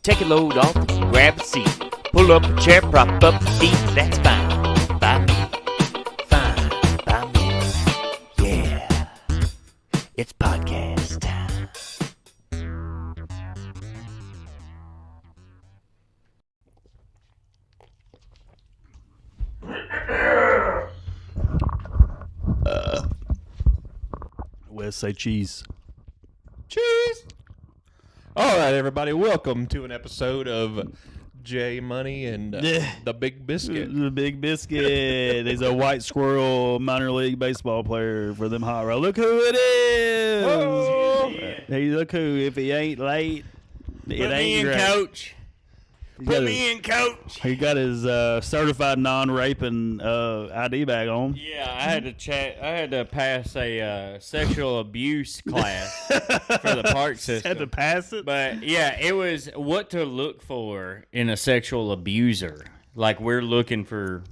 Take a load off, grab a seat. Pull up a chair, prop up the feet. That's fine by me. Fine by me. Yeah. It's podcast time. Wes, say cheese. Cheese. All right, everybody. Welcome to an episode of J Money and the Big Biscuit. The Big Biscuit. He's a white squirrel minor league baseball player for them hot rod. Look who it is. Oh. Hey, look who. If he ain't late, it Put me ain't in, great. coach. Put me in, coach. He got his certified non-raping ID bag on. Yeah, I had to pass a sexual abuse class for the park system. Had to pass it. But yeah, it was what to look for in a sexual abuser. Like we're looking for,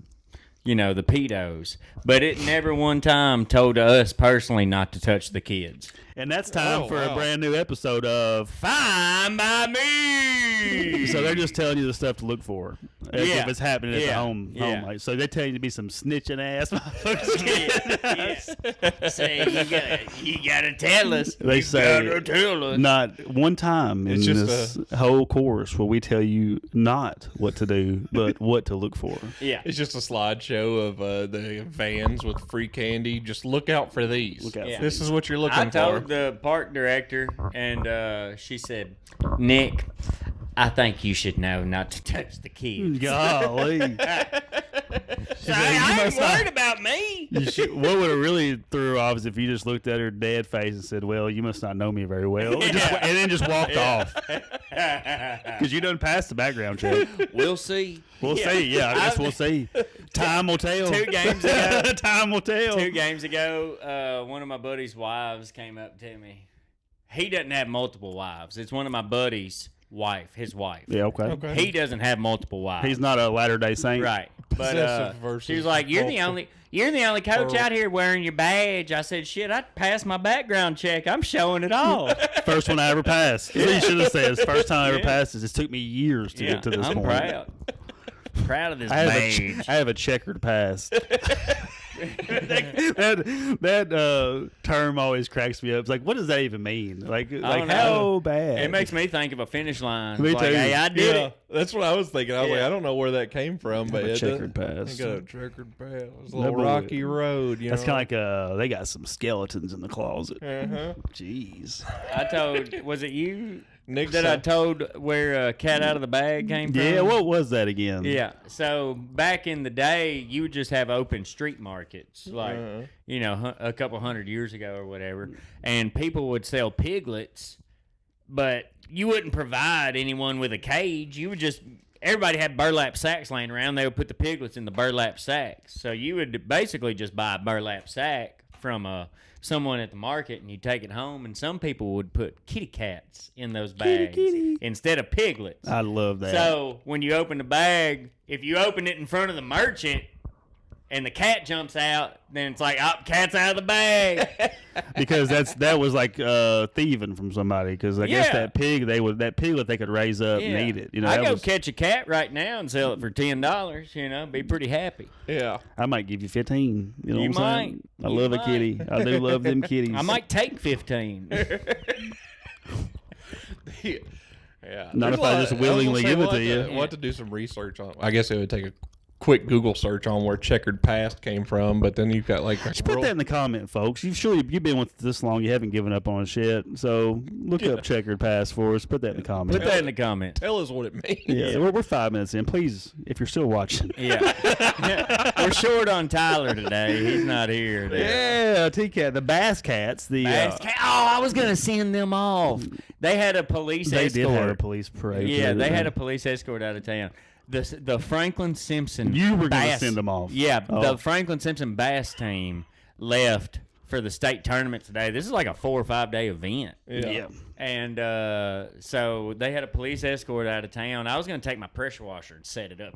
the pedos. But it never one time told us personally not to touch the kids. And that's time for a brand new episode of Fine by me. So they're just telling you the stuff to look for if it's happening at the home. Yeah. Like, so they tell you to be some snitching ass motherfuckers. Say you gotta tell us. They say gotta tell us. not one time in It's just this whole course will we tell you not what to do, but what to look for. Yeah. It's just a slideshow of the vans with free candy. Just look out for these. Look out Yeah. for This is what you're looking I for. told the park director, and she said, Nick, I think you should know not to touch the kids. Golly. I ain't worried about me. What would have really threw her off is if you just looked at her dead face and said, well, you must not know me very well. And then just walked off. Because you done passed the background check. We'll see. We'll see. Yeah, I guess we'll see. Time will tell. 2 games ago. Time will tell. 2 games ago, one of my buddy's wives came up to me. He doesn't have multiple wives. It's one of my buddy's wife, his wife. Yeah, okay. He doesn't have multiple wives. He's not a Latter-day Saint. right. But Possessive versus she was like, "You're the only coach out here wearing your badge." I said, "Shit, I passed my background check. I'm showing it all." First one I ever passed. That's what you should have said. It's the first time I ever passed this. It took me years to get to this I'm point. proud of this I have, badge. I have a checkered past. that term always cracks me up. It's like, what does that even mean? Like don't how know. bad? It makes me think of a finish line. Me It's like, too. hey, I did it. That's what I was thinking. I was like, I don't know where that came from, but a it checkered does- past. I got a checkered past. It's a That little boy- rocky road. That's kind of like they got some skeletons in the closet. Uh-huh. Jeez. I told, was it you Nick that said- I told where a cat out of the bag came from? Yeah, what was that again? Yeah. So back in the day, you would just have open street markets, like a couple hundred years ago or whatever, and people would sell piglets, but you wouldn't provide anyone with a cage. You would just everybody had burlap sacks laying around. They would put the piglets in the burlap sacks. So you would basically just buy a burlap sack from someone at the market, and you take it home. And some people would put kitty cats in those bags instead of piglets. I love that. So when you open the bag, if you open it in front of the merchant and the cat jumps out, then it's like, oh, cat's out of the bag. Because that was like thieving from somebody. Because I guess Yeah. that piglet they could raise up and eat it. I that go was- catch a cat right now and sell it for $10. Be pretty happy. Yeah. I might give you 15. You know You what I'm saying? might. I You love might. a kitty. I do love them kitties. I might take 15. Yeah. Not There's if a I lot- just was willingly gonna say, give it we'll to have you. We'll have to do some research on. I guess it would take a quick Google search on where checkered past came from, but then you've got like Just put that in the comment, folks. You've been with us this long. You haven't given up on shit. So look up checkered past for us. Put that in the comment. Put that in the comment. tell us what it means. Yeah, we're 5 minutes in. Please, if you're still watching. Yeah. We're short on Tyler today. He's not here today. Yeah, T-Cat, the Bass Cats. The I was going to send them off. They had a police they escort. did have a police parade. Yeah, too, they didn't had a police escort out of town. The Franklin Simpson You were gonna Bass- send them off. Yeah, Oh. the Franklin Simpson Bass team left for the state tournament today. This is like a 4 or 5 day event. Yeah. And so they had a police escort out of town. I was going to take my pressure washer and set it up.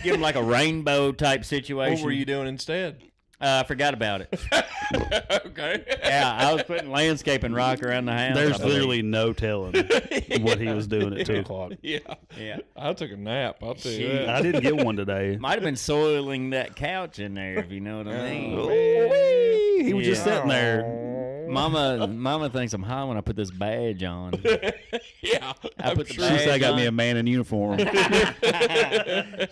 Give them like a rainbow type situation. What were you doing instead? I forgot about it. Okay. Yeah, I was putting landscaping rock around the house. There's I believe. literally no telling what he was doing at 2 o'clock. Yeah. Yeah. I took a nap. I'll tell you Shit. that. I didn't get one today. Might have been soiling that couch in there, if you know what I mean. Ooh-wee. He was just Yeah. sitting there. Mama thinks I'm high when I put this badge on. Yeah. I put the She said I got me a on. man in uniform. She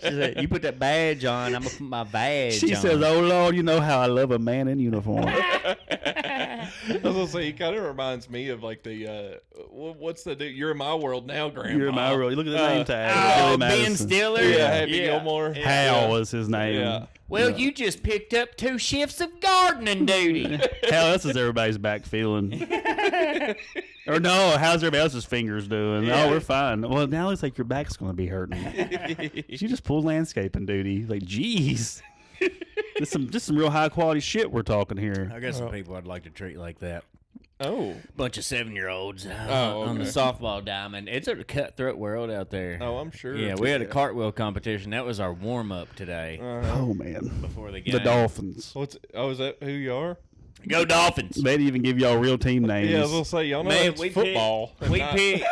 said, "You put that badge on, I'm gonna put my badge She on." says, "Oh Lord, you know how I love a man in uniform." I was gonna say, he kind of reminds me of like the what's the dude? You're in my world now, Grandma. You're in my world. Look at the name tag. Oh, Billy Ben Madison. Stiller. Yeah, Happy Gilmore. Hal was his name. Yeah. Well, you just picked up 2 shifts of gardening duty. How else is everybody's back feeling? Or no, how's everybody else's fingers doing? Oh, we're fine. Well, now it looks like your back's going to be hurting. You just pulled landscaping duty. Like, geez. This some real high quality shit we're talking here. I got some people I'd like to treat like that. Oh. Bunch of 7-year-olds Oh, on the okay. softball diamond. It's a cutthroat world out there. Oh, I'm sure. Yeah, we had a cartwheel competition. That was our warm up today Oh, man. before the game. The Dolphins. Is that who you are? Go Dolphins! They didn't even give y'all real team names. Yeah, I was gonna say, y'all know Man, it's we football. picked. We picked.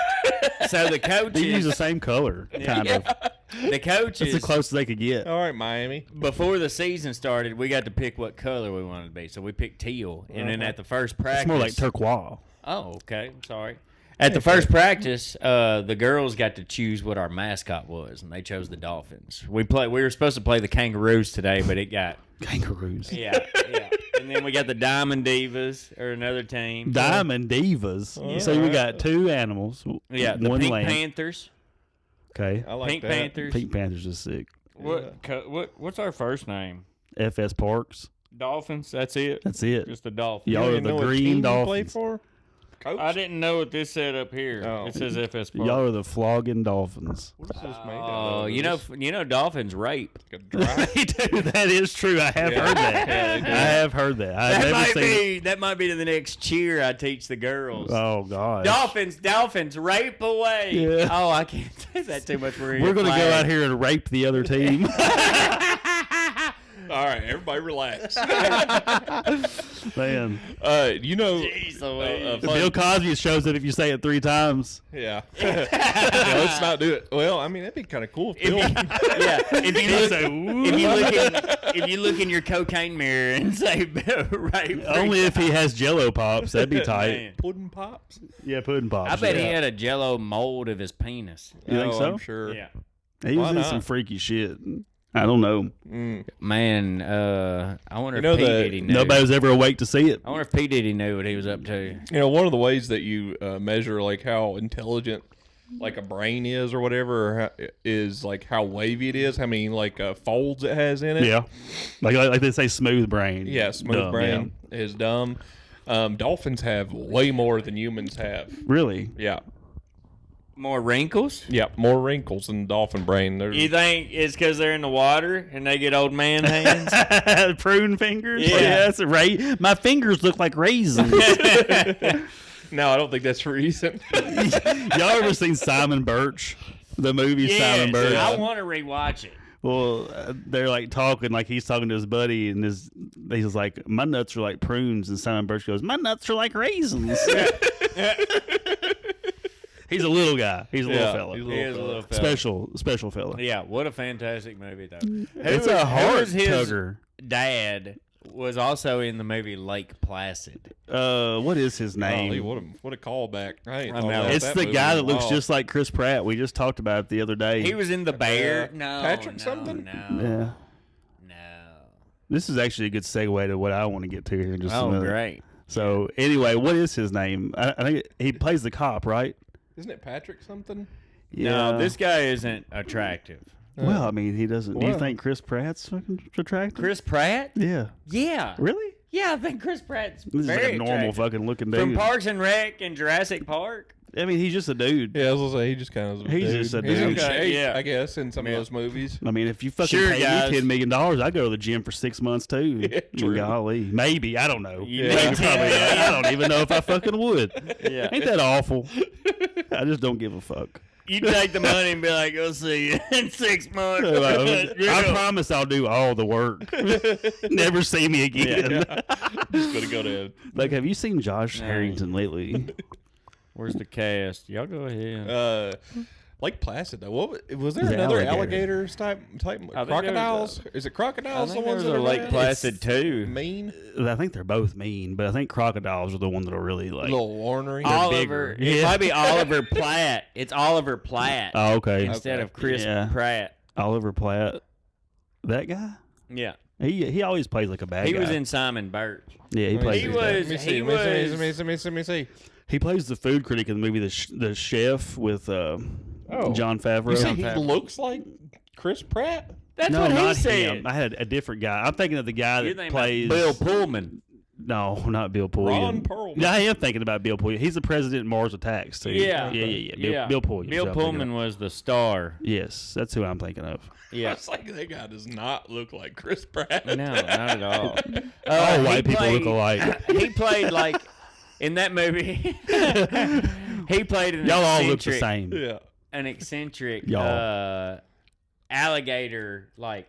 So the They use the coaches, same color, kind of. the That's coaches, the closest they could get. All right, Miami. before the season started, we got to pick what color we wanted to be. So we picked teal, and then at the first practice, It's more like turquoise. Oh, okay. I'm sorry. At the first practice, the girls got to choose what our mascot was, and they chose the Dolphins. We were supposed to play the Kangaroos today, but it got Kangaroos. yeah. And then we got the Diamond Divas, or another team. Diamond Divas. So we got 2 animals. Yeah, the one Pink land. Panthers. Okay. I like Pink that. Panthers. Pink Panthers is sick. What's our first name? FS Parks. Dolphins. That's it. That's it. Just the Dolphins. You Y'all don't are even the know what Green team you Dolphins. play for? Coach? I didn't know what this said up here. Oh. It says FS Park. Y'all are the flogging Dolphins. What is this made Oh, out of? you know, dolphins rape. Like a dry- Dude, that is true. I have heard that. Yeah, they do. I have heard that. I've That never might seen be. That might be the next cheer I teach the girls. Oh God. Dolphins, rape away. Yeah. Oh, I can't say that too much. We're gonna go out here and rape the other team. All right, everybody relax. Man. You know, Jeez Louise. Bill Cosby shows it if you say it 3 times. yeah. Yeah, let's not do it. Well, I mean, that'd be kind of cool. If Bill, Yeah, if you look, Say, if you look in your cocaine mirror and say rape, only if he has Jello pops, that'd be tight. Man. pudding pops. Yeah, pudding pops. I bet yeah. he had a Jello mold of his penis. You think Oh, so? I'm sure. Yeah. He was Why in not? some freaky shit. I don't know. Man, I wonder You know if P the- Diddy knew. Nobody was ever awake to see it. I wonder if P Diddy knew what he was up to. You know, one of the ways that you measure like how intelligent like a brain is or whatever or is like how wavy it is, how many like folds it has in it. Yeah. Like they say smooth brain. Yeah, smooth Dumb, brain is dumb. Dolphins have way more than humans have. yeah. Really? Yeah. More wrinkles? Yeah, more wrinkles than dolphin brain. You think it's because they're in the water and they get old man hands? Prune fingers? Yeah. That's right. My fingers look like raisins. No, I don't think that's the reason. Y'all ever seen Simon Birch? The movie Simon Birch? I want to rewatch it. Well, they're like talking, like he's talking to his buddy, and he's like, "My nuts are like prunes," and Simon Birch goes, "My nuts are like raisins." He's a little guy. He's a little fella. he's He is a little fella. Special fella. Yeah, what a fantastic movie, though. It's a heart his tugger. dad was also in the movie Lake Placid. What is his name? Golly, what a callback. I ain't I thought know. about It's that the movie guy in a that looks while. just like Chris Pratt. We just talked about it the other day. He was in The Bear. No, Patrick no, something? No, Yeah. no. This is actually a good segue to what I want to get to here in just a Oh, minute. great. So anyway, what is his name? I think he plays the cop, right? Isn't it Patrick something? No, this guy isn't attractive. Well, I mean, he doesn't. Do you Well. think Chris Pratt's fucking attractive? Chris Pratt? Yeah. Yeah. Really? Yeah, I think Chris Pratt's This is very like a normal attractive. fucking looking dude. From Parks and Rec and Jurassic Park. I mean, he's just a dude. Yeah, I was gonna say he just kind of. He's just a He's in dude. shape, Okay, yeah. I guess, in some of those movies. I mean, if you fucking Sure, pay guys. me $10 million, I go to the gym for 6 months too. Yeah, true. Golly, maybe I don't know. You Maybe need probably. $10 I don't even know if I fucking would. Yeah. Ain't that awful? I just don't give a fuck. You take the money and be like, "I'll see you in 6 months." I promise I'll do all the work. Never see me again. Just gonna go to. Like, have you seen Josh Nah. Harrington lately? Where's the cast? Y'all go ahead. Lake Placid though. What was there The another alligator. alligators type there was crocodiles? Is it I crocodiles? think the there ones was that a are Lake bad? Placid too. Mean, I think they're both mean, but I think crocodiles are the one that'll really like. little ornery. Oliver. bigger. It Yeah. might be Oliver Platt. It's Oliver Platt Oh, okay. instead of Chris Yeah. Pratt. Oliver Platt. That guy? Yeah, He always plays like a bad he guy. was in Simon Birch. Yeah, he plays. He his dad. was- Let me see. he Let me see. He plays the food critic in the movie The Chef with John Favreau. You say John he Favreau. looks like Chris Pratt? That's no, what he not said. him. I had a different guy. I'm thinking of the guy You're that thinking about plays Bill Pullman. No, not Bill Pulliam. Ron Perlman. Yeah, I am thinking about Bill Pulliam. He's the president in Mars Attacks too. Yeah. Bill Pulliam. Bill Pullman was the star. Yes, that's who I'm thinking of. Yeah. It's like that guy does not look like Chris Pratt. No, not at all. All he white people look played- alike. He played like in that movie. He played an Y'all all look the eccentric, same. Yeah. an eccentric Y'all. alligator like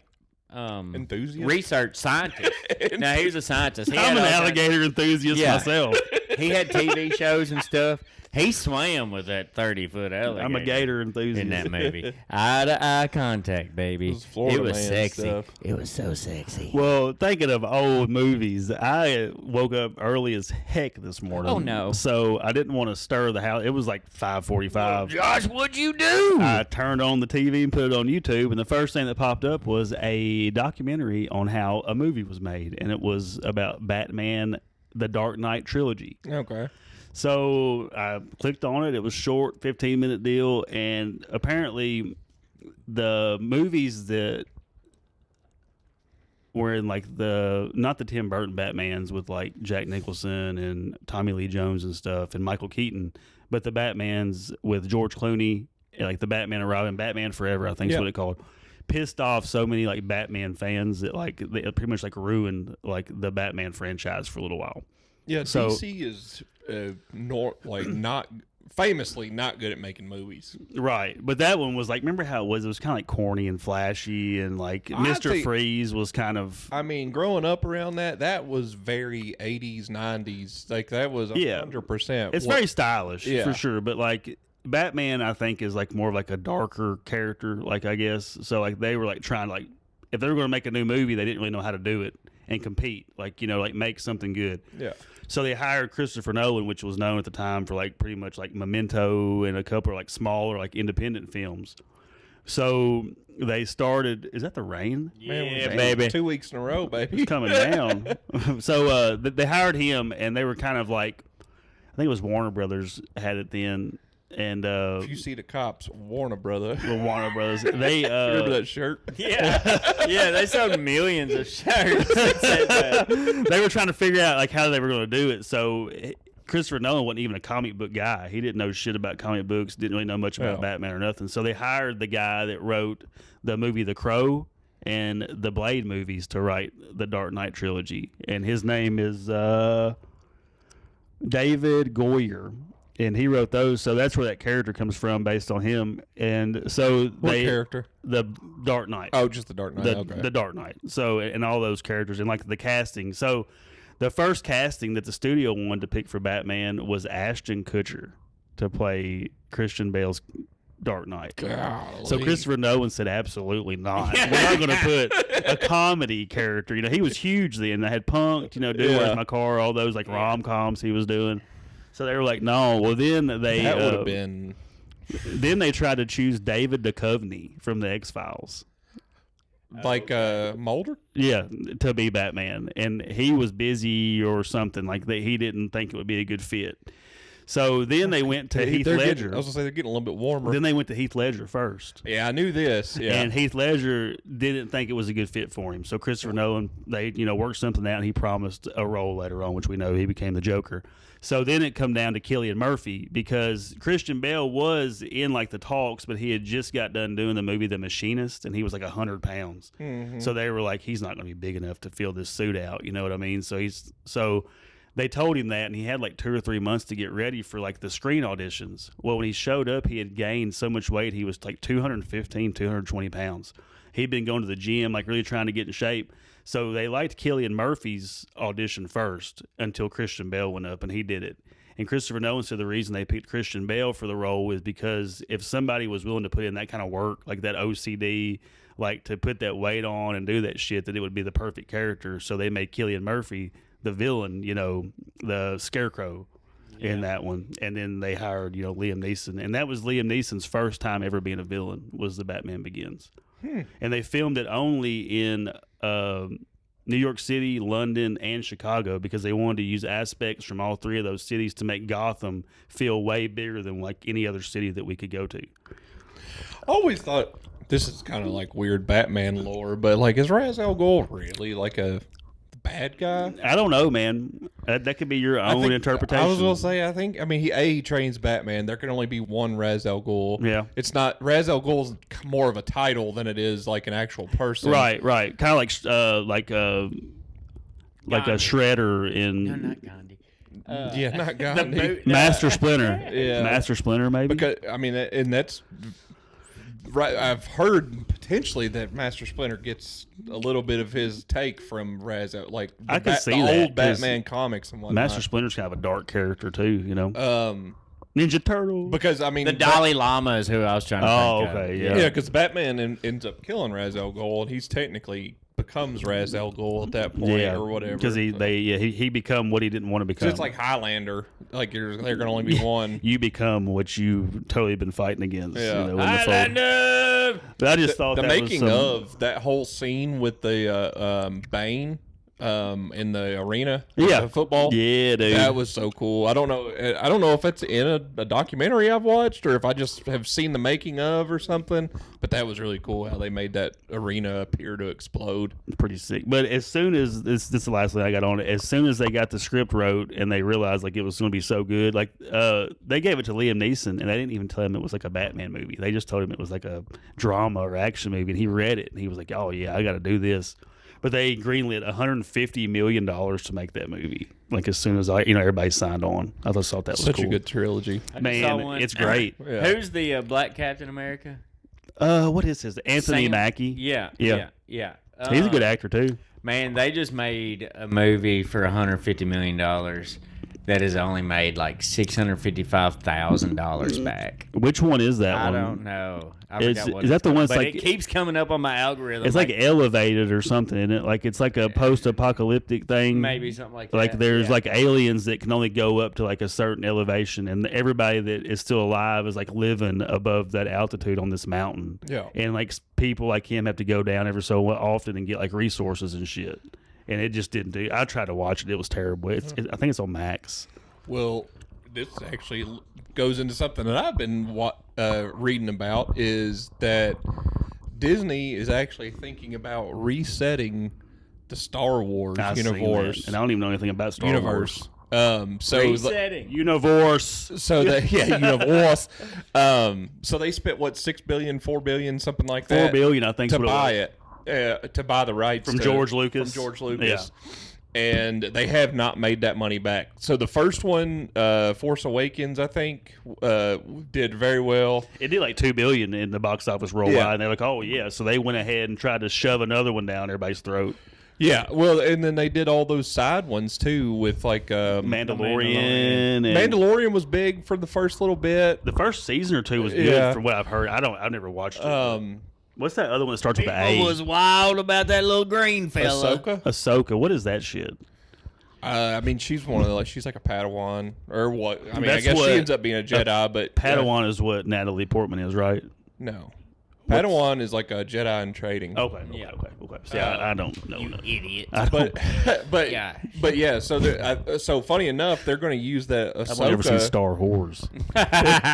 Enthusiast? research scientist. No, he was a scientist. He I'm had an all kinds- alligator enthusiast Yeah. myself. He had TV shows and stuff. He swam with that 30-foot alligator. I'm a gator enthusiast. in that movie. Eye to eye contact, baby. Those Florida It was man sexy. stuff. It was so sexy. Well, thinking of old movies, I woke up early as heck this morning. Oh, no. So I didn't want to stir the house. It was like 5:45. Josh, what'd you do? I turned on the TV and put it on YouTube, and the first thing that popped up was a documentary on how a movie was made, and it was about Batman: The Dark Knight trilogy. Okay. So I clicked on it. It was short, 15-minute deal, and apparently the movies that were in like not the Tim Burton Batmans with like Jack Nicholson and Tommy Lee Jones and stuff and Michael Keaton, but the Batmans with George Clooney, like the Batman and Robin, Batman Forever, I think is Yeah. what it called, pissed off so many like Batman fans that like they pretty much like ruined like the Batman franchise for a little while. Yeah, So- DC is not famously not good at making movies. Right, but that one was like, remember how it was? It was kind of like corny and flashy, and like I Mr. think- Freeze was kind of I mean, growing up around that was very 80s, 90s. Like that was 100%. it's what- very stylish Yeah. for sure. But like Batman, I think is like more of like a darker character, like I guess. So like they were like trying to like if they were going to make a new movie, they didn't really know how to do it and compete, like like make something good. Yeah. So they hired Christopher Nolan, which was known at the time for like pretty much like Memento and a couple of like smaller like independent films. So they started. Is that the rain? Man, Yeah, was baby. 2 weeks in a row, baby. It's coming down. So they hired him, and they were kind of like, I think it was Warner Brothers had it then, and If you see the cops, Warner Brother. the Warner Brothers. They Remember that shirt? Yeah, yeah, they sold millions of shirts. that said that. they were trying to figure out like how they were going to do it. So Christopher Nolan wasn't even a comic book guy. He didn't know shit about comic books. Didn't really know much about Yeah. Batman or nothing. So they hired the guy that wrote the movie The Crow and the Blade movies to write the Dark Knight trilogy, and his name is David Goyer. And he wrote those, so that's where that character comes from, based on him. And so What they character? the Dark Knight. Oh, just the Dark Knight. the, okay. the Dark Knight. So, and all those characters and like the casting. So, the first casting that the studio wanted to pick for Batman was Ashton Kutcher to play Christian Bale's Dark Knight. So Christopher Nolan said, "Absolutely not. We're not going to put a comedy character." He was huge then. They had Punked, doing Yeah. Where's My Car, all those like rom-coms he was doing. So they were like, "No." Well, then they that would have been. then they tried to choose David Duchovny from the X-Files. Like Mulder? Yeah, to be Batman, and he was busy or something like that. He didn't think it would be a good fit. So then they went to Heath They're Ledger. getting, I was gonna say they're getting a little bit warmer. Then they went to Heath Ledger first. Yeah, I knew this. Yeah. And Heath Ledger didn't think it was a good fit for him. So Christopher Nolan, they worked something out, and he promised a role later on, which we know he became the Joker. So then it come down to Cillian Murphy, because Christian Bale was in like the talks, but he had just got done doing the movie The Machinist, and he was like 100 pounds. So they were like, he's not going to be big enough to fill this suit out. You know what I mean? So they told him that, and he had like 2 or 3 months to get ready for like the screen auditions. Well, when he showed up, he had gained so much weight. He was like 215, 220 pounds. He'd been going to the gym, like really trying to get in shape. So they liked Cillian Murphy's audition first until Christian Bale went up, and he did it. And Christopher Nolan said the reason they picked Christian Bale for the role is because if somebody was willing to put in that kind of work, like that OCD, like to put that weight on and do that shit, that it would be the perfect character. So they made Cillian Murphy the villain, the Scarecrow in that one. And then they hired, Liam Neeson. And that was Liam Neeson's first time ever being a villain, was the Batman Begins. And they filmed it only in New York City, London, and Chicago because they wanted to use aspects from all three of those cities to make Gotham feel way bigger than like any other city that we could go to. I always thought, this is kind of like weird Batman lore, but like, is Ra's al Ghul really like a bad guy? I don't know, man. That could be your own interpretation. I was gonna say, he trains Batman. There can only be one Ra's al Ghul. Yeah. It's not, Ra's al Ghul's more of a title than it is like an actual person. Right. Kind of like a Shredder in No, not Gandhi. Not Gandhi. Master Splinter. Yeah. Master Splinter, maybe. Because and that's right. I've heard potentially that Master Splinter gets a little bit of his take from Ra's al, like I could see the that, old 'cause Batman comics and whatnot. Master Splinter's kind of a dark character too, Ninja Turtle. Because The Dalai Lama is who I was trying to think of. okay, yeah, because Batman ends up killing Ra's al Ghul, and he's technically becomes Ra's al Ghul at that point, or whatever. Because he become what he didn't want to become. So it's like Highlander. Like there can only be one. You become what you've totally been fighting against. Yeah. In the fold. Highlander! But I just thought The that making was of that whole scene with the Bane in the arena, football. Yeah, dude. That was so cool. I don't know if it's in a documentary I've watched or if I just have seen the making of or something. But that was really cool how they made that arena appear to explode. Pretty sick. But as soon as this is the last thing I got on it. As soon as they got the script wrote and they realized like it was going to be so good, like they gave it to Liam Neeson and they didn't even tell him it was like a Batman movie. They just told him it was like a drama or action movie, and he read it and he was like, "Oh yeah, I got to do this." But they greenlit $150 million to make that movie. Like as soon as everybody signed on, I just thought that was Such cool. a good trilogy. Man, it's great. Yeah. Who's the Black Captain America? What is his? Anthony Sam- Mackie. Yeah. He's a good actor too. Man, they just made a movie for $150 million that has only made like $655,000 back. Which one is that I one? don't know. I Is- forgot what is that it's the called, one that's but like- it keeps coming up on my algorithm. It's like Elevated or something, isn't it? Like it's like a post-apocalyptic thing. maybe something like that. Like there's yeah. like aliens that can only go up to like a certain elevation, and everybody that is still alive is like living above that altitude on this mountain. Yeah. And like people like him have to go down every so often and get like resources and shit. And it just didn't do. I tried to watch it; it was terrible. I think it's on Max. Well, this actually goes into something that I've been reading about, is that Disney is actually thinking about resetting the Star Wars I've seen universe. that, and I don't even know anything about Star universe. Wars. resetting. Universe. So that universe. So they spent what, $4 billion, something like that, $4 billion, I think, to is what buy was. it. To buy the rights From George Lucas. From George Lucas. And they have not made that money back. So the first one, Force Awakens, I think, did very well. It did like $2 billion in the box office worldwide, Yeah. and they're like, "Oh yeah!" So they went ahead and tried to shove another one down everybody's throat. Yeah, well, and then they did all those side ones too, with like Mandalorian. And Mandalorian was big for the first little bit. the first season or two was good, Yeah. from what I've heard. I've never watched it. What's that other one that starts with I an A? was wild about that little green fella. Ahsoka. Ahsoka. What is that shit? I mean, she's one of the, she's like a Padawan or what? I mean, I That's guess what- she ends up being a Jedi, but Padawan is what Natalie Portman is, right? no. Padawan is like a Jedi in trading. Okay. See, I don't know. You idiot. I don't, But Gosh. but yeah. So so funny enough, they're going to use that I've never seen Ahsoka. Star Wars.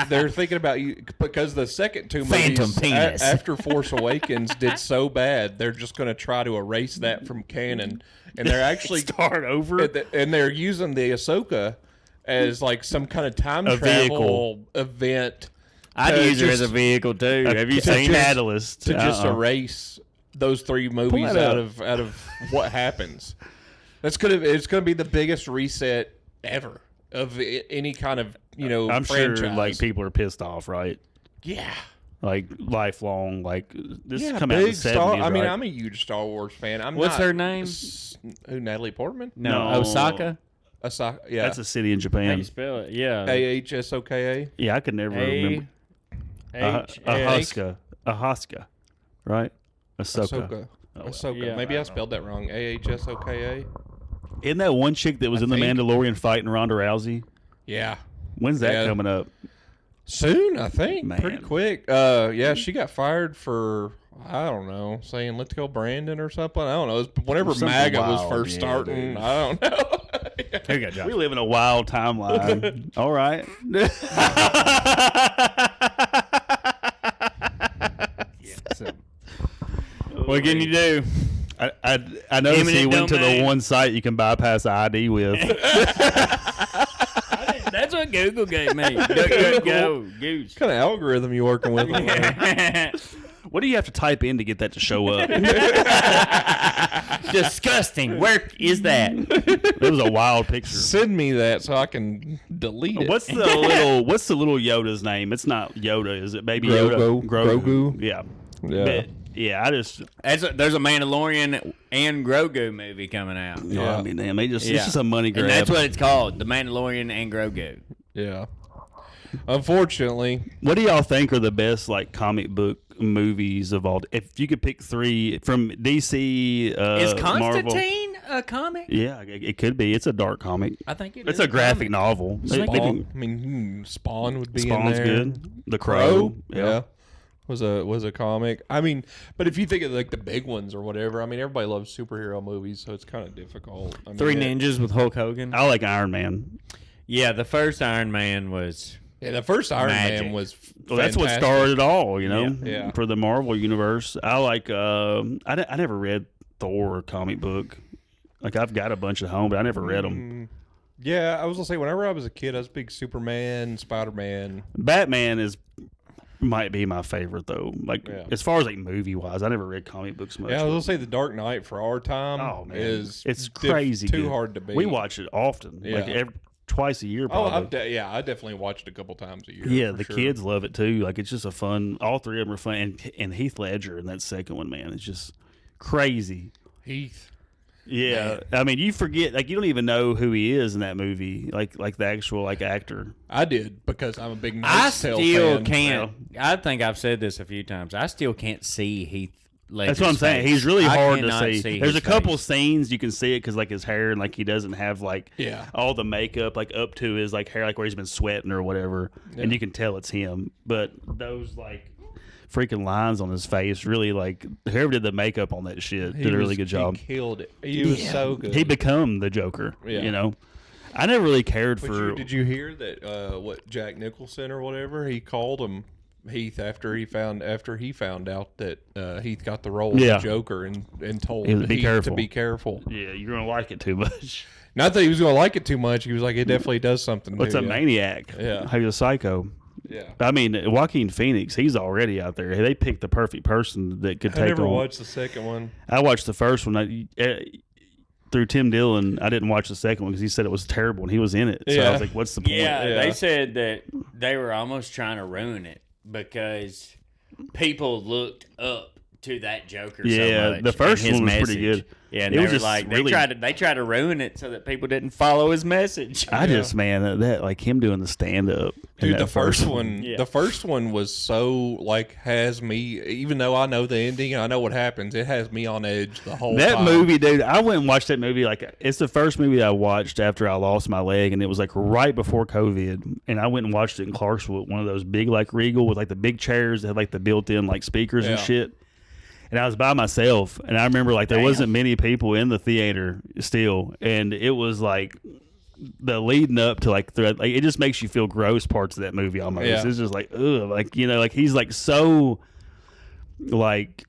They're thinking about you because the second two Phantom movies penis. after Force Awakens did so bad, they're just going to try to erase that from canon, and they're actually Start over. and they're using the Ahsoka as like some kind of time A travel vehicle. event. I'd to use her as just- a vehicle too. Have you to seen just- it? Catalyst to just erase those three movies that out of what happens. It's gonna be the biggest reset ever of any kind of I'm franchise. sure like people are pissed off, right? Yeah. Like lifelong, like this Yeah, come out in the big 70s, Star. I mean, right? I'm a huge Star Wars fan. What's her name? Who? Natalie Portman? No, No. Osaka. Osaka. Yeah. That's a city in How Japan. you spell it? Yeah. AHSOKA. Yeah, I could never remember. Ahaska, right? Ahsoka. Ahsoka. Yeah, Maybe I I don't spelled that wrong. AHSOKA. Isn't that one chick that was I in The think. Mandalorian fighting Ronda Rousey? Yeah. When's that Yeah. coming up? Soon, I think. Man. Pretty quick. Yeah, she got fired for, I don't know, saying let's go Brandon or something. I don't know. It was whenever Something MAGA was wild, first yeah, starting. dude. I don't know. Here you go, Josh. We live in a wild timeline. All right. What can you do? I noticed he Eminent went to the domain. one site you can bypass the ID with. That's what Google gave me. Go, Goose. What kind of algorithm you working with? What do you have to type in to get that to show up? Disgusting. Where is that? It was a wild picture. Send me that so I can delete it. What's the little Yoda's name? It's not Yoda, is it? Baby Yoda. Grogu. Yeah. Yeah. But, yeah, I just. There's a Mandalorian and Grogu movie coming out. Yeah. I mean, damn, it's Yeah. just a money grab. And that's what it's called, The Mandalorian and Grogu. Yeah. Unfortunately, What do y'all think are the best like comic book movies of all? If you could pick three from DC, Is Marvel. Constantine a comic? Yeah, it could be. It's a dark comic. I think it It's is a graphic comic. novel. They Spawn, can- I mean, Spawn would be Spawn's in there. good. The Crow. Yeah. Was a comic. I mean, but if you think of like the big ones or whatever, I mean, everybody loves superhero movies, so it's kind of difficult. I mean, Three Ninjas with Hulk Hogan. I like Iron Man. Yeah, the first Iron Man was. Yeah, the first Iron Magic. Man was. Well, that's what fantastic. started it all, you know, Yeah. for the Marvel universe. I like. I never read Thor comic book. Like I've got a bunch at home, but I never read them. Yeah, I was gonna say whenever I was a kid, I was a big Superman, Spider-Man. Batman might be my favorite though. Like Yeah. as far as like movie wise, I never read comic books much. Yeah, I was gonna say the Dark Knight for our time. Oh man, is it's crazy. too good. hard to beat. We watch it often, like Yeah. twice a year. Oh, Probably. I definitely watched it a couple times a year. Yeah, for the sure. kids love it too. Like it's just a fun. All three of them are fun, and Heath Ledger in that second one, man, it's just crazy. Heath. Yeah, I mean, you forget, like you don't even know who he is in that movie, like the actual like actor. I did because I'm a big I Knight's Tale still fan. can't. I think I've said this a few times. I still can't see Heath Ledger's That's what I'm saying. face. He's really I hard to cannot see. There's his a couple face. scenes you can see it because like his hair and like he doesn't have like Yeah. all the makeup like up to his like hair, like where he's been sweating or whatever, and you can tell it's him. But those like freaking lines on his face really like whoever did the makeup on that shit did a really good job. He killed it. He was so good. He become the Joker. Yeah. You know, I never really cared But for. did you hear that? What Jack Nicholson or whatever he called him Heath after he found out that Heath got the role Yeah. of the Joker and told He was, "Be Heath careful." to be careful. Yeah, you're gonna like it too much. Not that he was going to like it too much. He was like, it definitely does something. What's to a you. maniac? Yeah. He's a psycho. Yeah. I mean, Joaquin Phoenix, he's already out there. They picked the perfect person that could I take never on. watched the second one. I watched the first one through Tim Dillon. I didn't watch the second one because he said it was terrible and he was in it. So I Yeah. was like, "What's the point?" Yeah, Yeah. they said that they were almost trying to ruin it because people looked up to that Joker so Yeah, much. the first and his one was pretty message. good. Yeah, and It they was were just like really- they tried to ruin it so that people didn't follow his message. I just man that like him doing the stand up. Dude, the first one, Yeah. the first one was so like has me. Even though I know the ending and I know what happens, it has me on edge the whole That time. movie, dude, I went and watched that movie. Like, it's the first movie I watched after I lost my leg, and it was like right before COVID. And I went and watched it in Clarksville, one of those big, like Regal with like the big chairs that had like the built-in like speakers and Yeah. shit. And I was by myself, and I remember like there wasn't many people in the theater still, and it was like the leading up to like it just makes you feel gross parts of that movie almost. Yeah. It's just like ugh, like like he's like so like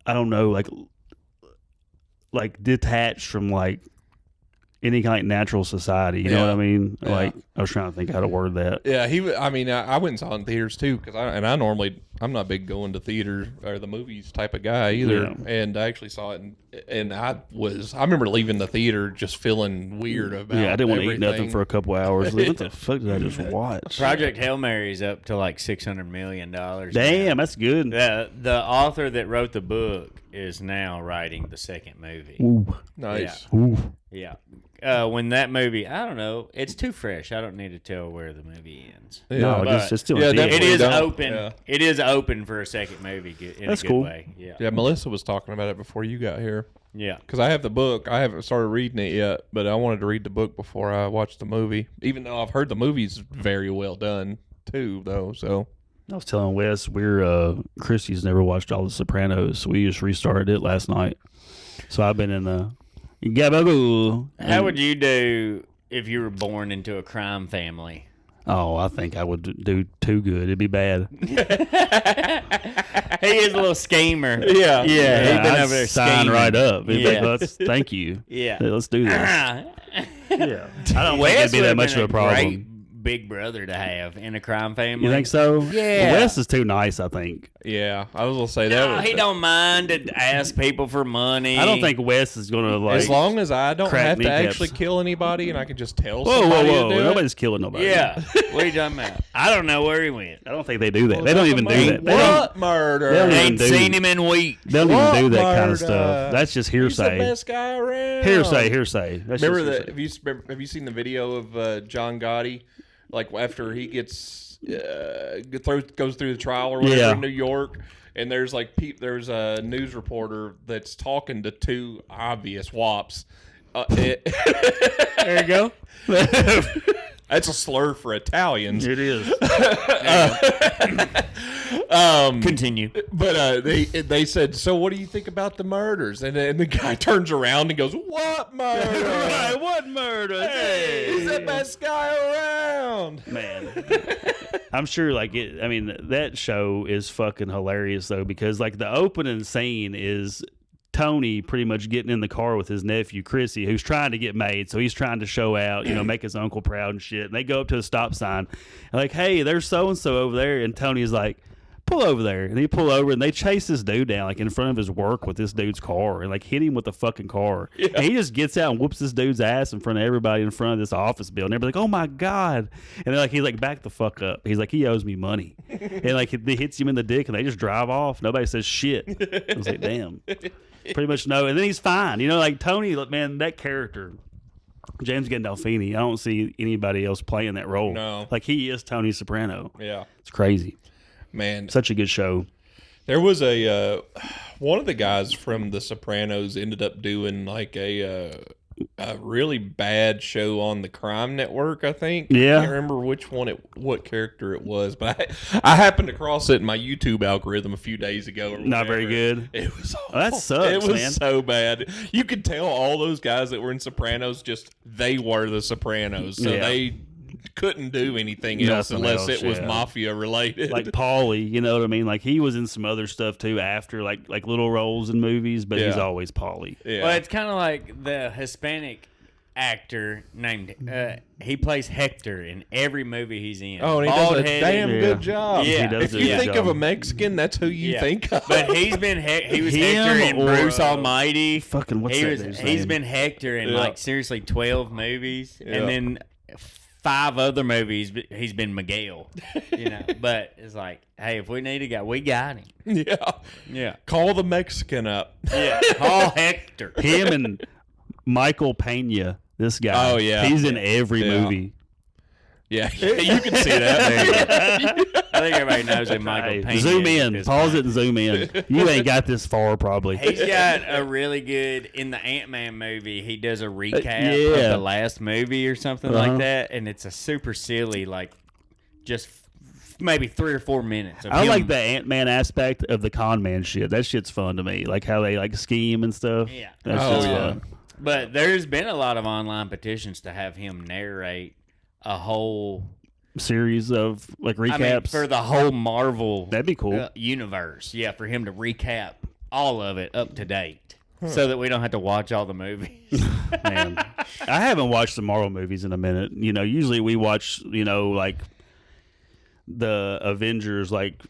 I don't know like detached from like any kind of natural society. You know what I mean? Like, I was trying to think how to word that. Yeah, I mean, I went and saw it in theaters too because I'm not big going to theater or the movies type of guy either. Yeah. And I actually saw it, and I remember leaving the theater just feeling weird about. Yeah, I didn't want to eat nothing everything. for a couple hours. Like, what the fuck did I just watch? Project Hail Mary is up to like $600 million. Damn, that's good. The author that wrote the book is now writing the second movie. Ooh. Nice. Ooh. Yeah. When that movie, I don't know, it's too fresh. I don't need to tell where the movie ends. No, but- it's still yeah, a theater. It definitely is don't. open. Yeah. It is open for a second movie in That's a good cool. way. Yeah. Yeah, Melissa was talking about it before you got here. Yeah. Because I have the book. I haven't started reading it yet, but I wanted to read the book before I watched the movie. Even though I've heard the movie's very well done too, though. So I was telling Wes, Christy's never watched all the Sopranos, so we just restarted it last night. So I've been in the gabagool. How would you do if you were born into a crime family? Oh, I think I would do too good. It'd be bad. He is a little schemer. yeah, Yeah, he's been I'd over there sign scheming. right up. It'd be Yeah. like, thank you. Yeah. Let's do this. Yeah. I don't think Wes it'd be would that have much been of a problem. great big brother to have in a crime family. You think so? Yeah. Wes is too nice, I think. yeah. I was gonna say that. No, he don't mind to ask people for money. I don't think Wes is going to, like... as long as I don't crack have to kneecaps. actually kill anybody, and I can just tell Whoa, somebody whoa, to whoa. do Nobody's killing nobody. Yeah. What are you talking about? I don't know where he went. I don't think they do that. They don't even do that. They What don't, murder? they don't even Ain't do- seen him in weeks. they don't even What do that kind murder? of stuff. That's just He's the hearsay. best guy around. Hearsay. That's Remember just that? hearsay. Have you seen the video of John Gotti? Like after he gets goes through the trial or whatever Yeah. in New York, and there's like there's a news reporter that's talking to two obvious wops. There you go. That's a slur for Italians. It is. Continue. But they said, so what do you think about the murders? And the guy turns around and goes, what murder? What murder? Hey, he's the best guy around. Man. I'm sure, like, that show is fucking hilarious, though, because, like, the opening scene is Tony pretty much getting in the car with his nephew, Chrissy, who's trying to get made. So he's trying to show out, make his uncle proud and shit. And they go up to a stop sign, and like, hey, there's so-and-so over there. And Tony's like, pull over there. And he pull over, and they chase this dude down, like, in front of his work with this dude's car, and, like, hit him with the fucking car. Yeah. And he just gets out and whoops this dude's ass in front of everybody in front of this office building. Everybody's like, oh, my God. And they're like, he's like, back the fuck up. He's like, he owes me money. And, like, he hits him in the dick, and they just drive off. Nobody says shit. I was like, damn. Pretty much no. And then he's fine. Like, Tony, man, that character, James Gandolfini, I don't see anybody else playing that role. No. Like, he is Tony Soprano. Yeah. It's crazy. Man, Such a good show. there was one of the guys from The Sopranos ended up doing like a really bad show on the Crime Network, I think. Yeah. I can't remember what character it was, but I happened across it in my YouTube algorithm a few days ago. Or Not very whatever. good. It was awful. that sucks, It was man. so bad. You could tell all those guys that were in Sopranos they were the Sopranos, so Yeah. they couldn't do anything else Nothing unless else, it was yeah. mafia related. Like Paulie, you know what I mean? Like, he was in some other stuff too after, like little roles in movies, but he's Yeah. always Paulie. yeah. Well, it's kind of like the Hispanic actor named he plays Hector in every movie he's in. Oh, and he does a Bald-headed. damn Yeah. good job. Yeah. He does If a you good think job. of a Mexican, that's who you Yeah. think of. But he was Him Hector in or, Bruce Almighty. Fucking what's that dude's He's name? been Hector in Yeah. like seriously 12 movies, Yeah. and then 5 other movies he's been Miguel. But it's like, hey, if we need a guy, we got him. yeah. Yeah, Call the Mexican up. yeah. Call Hector. Him and Michael Pena, this guy. Oh, yeah. He's in every Yeah. movie. Yeah, you can see that. I think everybody knows that Michael Hey, Pena. zoom is in. his Pause name. it and zoom in. You ain't got this far, probably. He's got a really good in the Ant-Man movie. He does a recap yeah. of the last movie or something Uh-huh. like that, and it's a super silly, like just maybe 3 or 4 minutes. Of I him. like the Ant-Man aspect of the con man shit. That shit's fun to me. Like how they like scheme and stuff. Yeah. That's Oh, just yeah. fun. But there's been a lot of online petitions to have him narrate a whole Series of like recaps. I mean, for the whole Marvel That'd be cool. universe. Yeah, for him to recap all of it up to date. so that we don't have to watch all the movies. Man, I haven't watched the Marvel movies in a minute. You know, usually we watch, you know, like the Avengers, like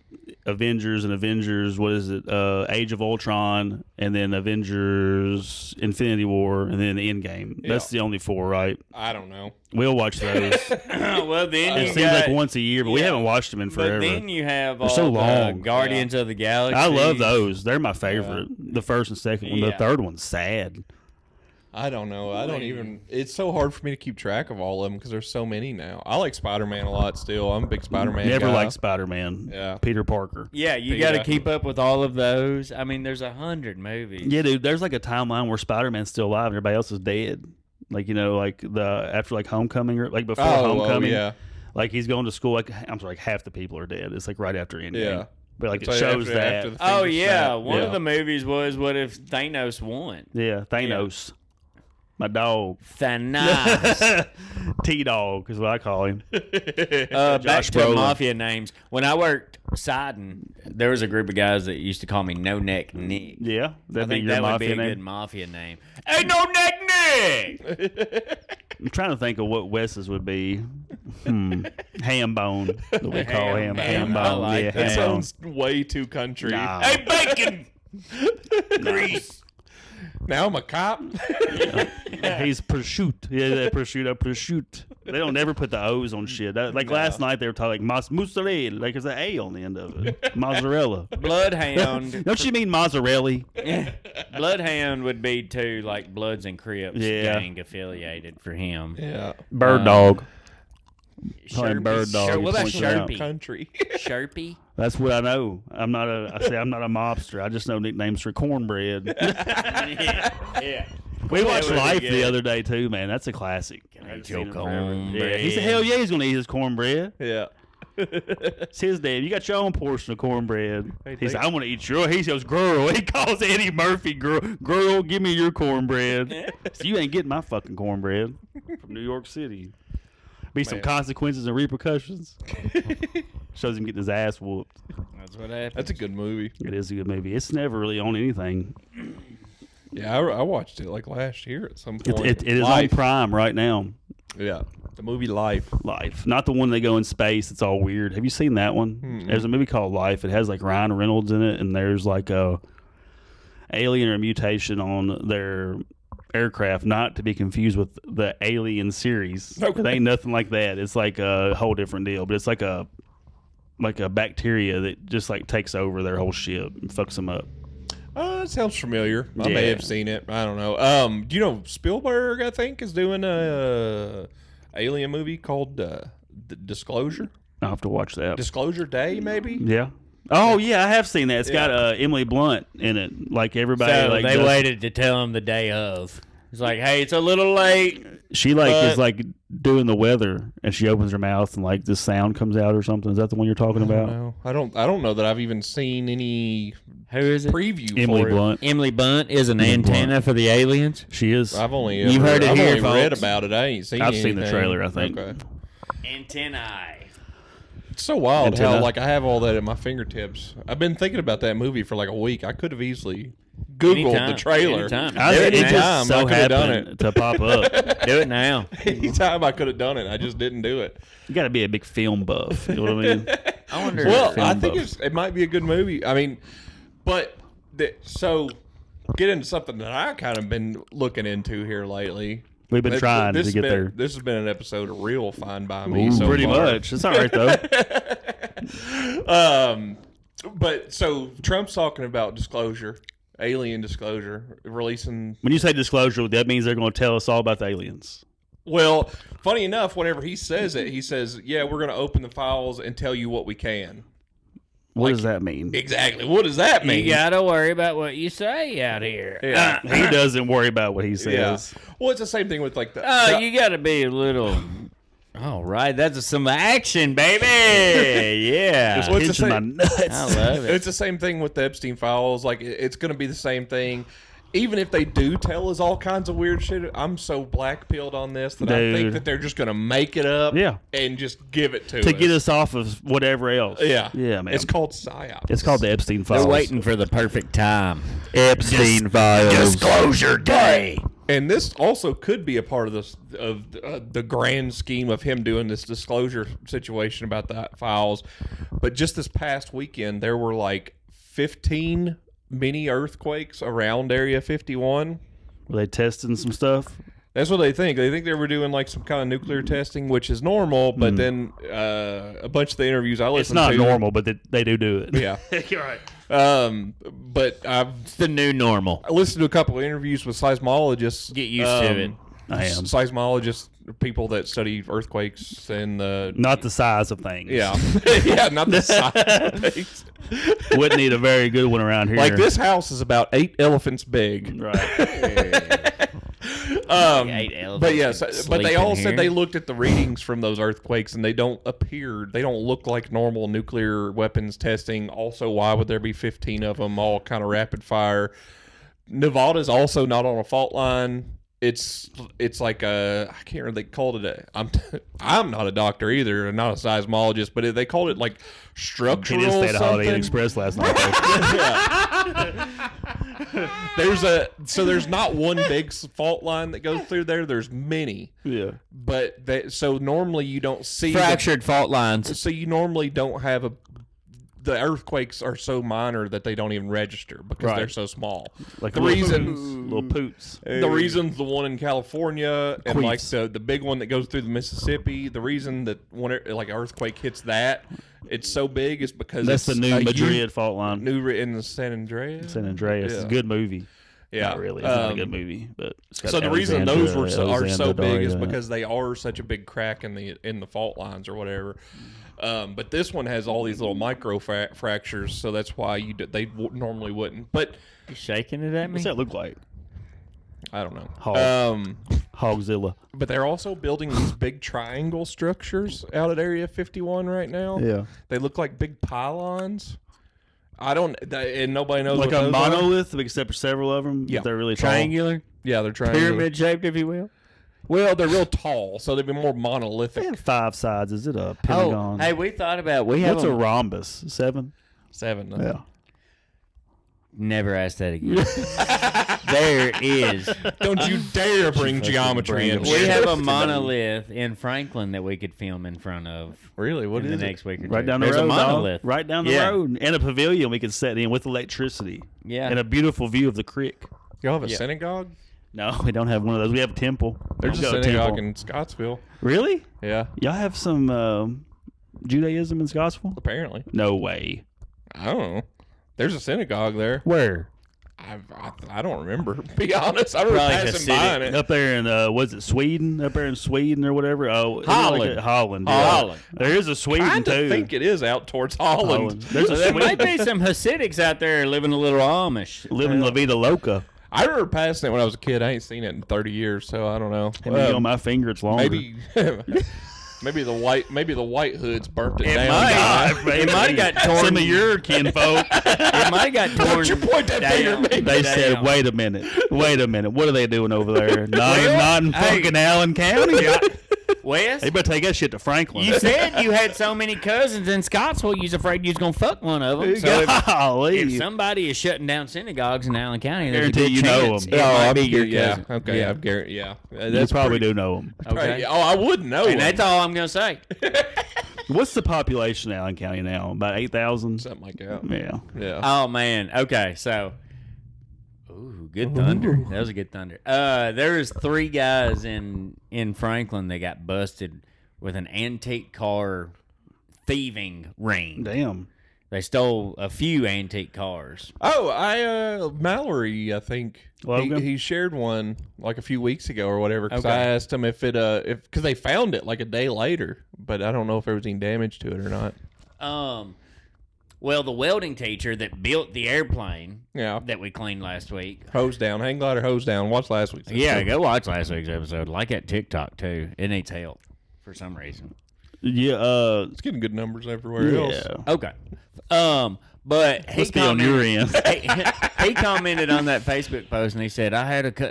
Avengers and Avengers. What is it? Age of Ultron, and then Avengers: Infinity War, and then the Endgame. That's the only 4, right? I don't know. We'll watch those. Well, then It you seems got, like once a year, but we haven't watched them in forever. But then you have all so the long. Guardians of the Galaxy. I love those. They're my favorite. The first and second one. The Yeah. third one's sad. I don't know. I don't even. It's so hard for me to keep track of all of them because there's so many now. I like Spider-Man a lot still. I'm a big Spider-Man Never guy. liked Spider-Man. Yeah. Peter Parker. Yeah, you Peter. got to keep up with all of those. I mean, there's 100 movies. Yeah, dude. There's like a timeline where Spider-Man's still alive and everybody else is dead. Like, you know, like after like Homecoming or like before Homecoming. yeah. Like he's going to school. Like I'm sorry, like half the people are dead. It's like right after Endgame. Yeah. But like So it shows after that. the Oh finger yeah, snap. one Yeah. of the movies was what if Thanos won? Yeah, Thanos. My dog. Thanos. T-Dog is what I call him. Back Josh to Brolin. mafia names. When I worked siding, there was a group of guys that used to call me No Neck Nick. Yeah, I that'd be think your that would be mafia a name. good mafia name. Hey, No Neck Nick. I'm trying to think of what Wes's would be. Ham bone. That we call Ham, ham I bone. like Yeah, that. That ham bone. sounds way too country. Nah. Hey, Bacon. Grease. Now I'm a cop. He's prosciutto. Yeah, prosciutto. They don't never put the O's on shit. Like last night, they were talking like mozzarella. Like there's an A on the end of it. Mozzarella. Bloodhound. Don't you mean mozzarella? Bloodhound would be too like Bloods and Crips Yeah. gang affiliated for him. Yeah. Bird dog. Sherpy. bird dog, What you about point it out. Sherpy? Country. Sherpy? That's what I know. I'm not a mobster. I just know nicknames for cornbread. Yeah. We watched would be Life good. the other day too, man. That's a classic. Can I I haven't eat your seen it forever. cornbread? Yeah, he said, "Hell yeah, he's gonna eat his cornbread." Yeah. It's his dad. You got your own portion of cornbread. Hey, He said, thank- "I want to eat your." He says, "Girl." He calls Eddie Murphy, "Girl, girl, give me your cornbread." So you ain't getting my fucking cornbread from New York City. Be some Man. consequences and repercussions. Shows him getting his ass whooped. That's what happened. That's a good movie. It is a good movie. It's never really on anything. Yeah, I watched it like last year at some point. It is Life. on Prime right now. Yeah, the movie Life. Life, not the one they go in space. It's all weird. Have you seen that one? There's a movie called Life. It has like Ryan Reynolds in it, and there's like a alien or a mutation on their aircraft, not to be confused with the Alien series. Okay. It ain't nothing like that. It's like a whole different deal. But it's like a bacteria that just like takes over their whole ship and fucks them up. It sounds familiar. I Yeah. may have seen it. I don't know. Do you know Spielberg? I think is doing a alien movie called Disclosure. I'll have to watch that. Disclosure Day, maybe. Yeah. Oh yeah, I have seen that. It's Yeah. got Emily Blunt in it. Like everybody, So like they does- waited to tell him the day of. It's like, hey, it's a little late. She like But- is like doing the weather, and she opens her mouth, and like this sound comes out or something. Is that the one you're talking about? No, I don't know that I've even seen any Who is it? preview Emily for Blunt. Emily Blunt is an Emily antenna for the aliens. She is. it. I've only You've heard it I've here, only read folks. about it. I ain't seen. I've seen the anything. trailer, I think. Okay. Antennae. It's so wild Antenna. how like I have all that at my fingertips. I've been thinking about that movie for like a week. I could have easily Googled Anytime, the trailer. anytime. I, Do it it just now. so I could've done happened to pop up. Do it now. Anytime I could have done it, I just didn't do it. You got to be a big film buff. You know what I mean? I wonder. Well, film I think buff. it might be a good movie. I mean, but so get into something that I kind of been looking into here lately. We've been trying to has get been- there. This has been an episode of real fine by me. Ooh, so pretty far. much. It's all right though. But so Trump's talking about disclosure, alien disclosure, releasing. When you say disclosure, that means they're going to tell us all about the aliens. Well, funny enough, whenever he says it, he says, "Yeah, we're going to open the files and tell you what we can." What does that mean? Exactly. What does that mean? You gotta worry about what you say out here. Yeah. He doesn't worry about what he says. Yeah. Well, it's the same thing with like the. Oh, you gotta be a little. All right, that's some action, baby. Yeah, Well, it's the Pinching my same- nuts. I love it. It's the same thing with the Epstein files. Like it's going to be the same thing. even if they do tell us all kinds of weird shit, I'm so black pilled on this that I think Dude. that they're just gonna make it up, Yeah. and just give it to To us. get us off of whatever else. Yeah, Yeah, man. It's called psyops. It's called the Epstein Files. They're waiting for the perfect time. Epstein Files. Disclosure Day. And this also could be a part of this the grand scheme of him doing this disclosure situation about the files. But just this past weekend, there were like 15 mini earthquakes around Area 51. Were they testing some stuff? That's what they think. They think they were doing like some kind of nuclear testing, which is normal. But then a bunch of the interviews I It's listened not to, normal, but they do it. Yeah. You're right. But It's the new normal. I listened to a couple of interviews with seismologists. Get used to it. I am. Seismologists, people that study earthquakes and the Not the size of things. yeah, yeah, not the size of things. Wouldn't need a very good one around here. Like this house is about 8 elephants big. Right. But yes, but they all said they here. looked at the readings from those earthquakes and they don't look like normal nuclear weapons testing. Also, why would there be 15 of them all kind of rapid fire? Nevada's also not on a fault line. It's like I can't remember, they called it I'm not a doctor either, not a seismologist, but they called it like He structural didn't stay at Holiday Inn something. Express last night. though. There's not one big fault line that goes through there. There's many, Yeah. but so normally you don't see Fractured fault lines. so you normally don't have the earthquakes are so minor that they don't even register because Right. they're so small. Like The little poots. The reason's the one in California and like Queefs. the big one that goes through the Mississippi. The reason that when like an earthquake hits that, it's so big is because That's the it's new a Madrid fault line. new in the San Andreas. San Andreas. It's a Yeah. good movie. Yeah, Not really. It's not a good movie, but it's got So the reason those are so Alexandra big is Daria. because they are such a big crack in the fault lines or whatever. But this one has all these little micro fractures, so that's why normally wouldn't. But You shaking it at me? What's that look like? I don't know. Hog. Hogzilla. But they're also building these big triangle structures out at Area 51 right now. Yeah. They look like big pylons. And nobody knows Like what a those are. monolith, except for several of them. Yeah. They're really tall. Triangular? Yeah, they're triangular. Pyramid shaped, if you will? Well, they're real tall, so they'd be more monolithic. They have 5 sides. Is it a Oh, pentagon? hey, we thought about we have What's a rhombus? 7? 7. Yeah. Never ask that again. There is. Don't you dare bring geometry in. bring We it. have a monolith in Franklin that we could film in front of Really? What in is the it? next week or Right two. down the There's road. a dog. monolith. Right down the Yeah. road. And a pavilion we can set in with electricity. Yeah. And a beautiful view of the creek. Y'all have a Yeah. synagogue? No, we don't have one of those. We have a temple. There's a Don't go to synagogue temple. in Scottsville. Really? Yeah, Y'all have some Judaism in Scottsville? apparently. No way. I don't know. There's a synagogue there. Where? I don't remember. Be honest, I remember Probably passing by Hasidic. it. Up there in was it Sweden? Up there in Sweden or whatever? Oh, is it Holland. Like Holland. Yeah. Holland. There is a Sweden I too. think it is out towards Holland. Holland. There's a There Sweden. might be some Hasidics out there living a little Amish. Living La Vida Loca. I remember passing it when I was a kid. I ain't seen it in 30 years, so I don't know. And maybe on my finger it's longer. maybe maybe the white hoods burnt it, It down. might. It might have got torn. Some of your kinfolk. It might have got torn. Don't you point that finger at me. They said, down. "Wait a minute, what are they doing over there? Not in hey. fucking Allen County. Wes, They better take that shit to Franklin." you said you had so many cousins in Scottsville, you was afraid you was gonna fuck one of them. So Golly. if somebody is shutting down synagogues in Allen County, there's a Guarantee good you know chance them. it might be your yeah. cousin. Okay, Yeah. I've guaranteed. Yeah, You probably do know them. Okay. Oh, I would know. And him. that's all I'm gonna say. What's the population of Allen County now? About 8,000. something like that. Yeah. Yeah. Oh man. Okay, so ooh, good thunder. That was a good thunder. There was 3 guys in Franklin that got busted with an antique car thieving ring. Damn. They stole a few antique cars. Oh, Mallory, I think Logan? he shared one like a few weeks ago or whatever. Because Okay. I asked him if because they found it like a day later, but I don't know if there was any damage to it or not. Well, the welding teacher that built the airplane Yeah, that we cleaned last week. hose down, hang glider, hose down. Watch last week's. Yeah, episode. go watch last week's episode. Like that TikTok too. It needs help for some reason. Yeah. It's getting good numbers everywhere else. Yeah. Okay. But he Let's be on your commented- end. he commented on that Facebook post and he said,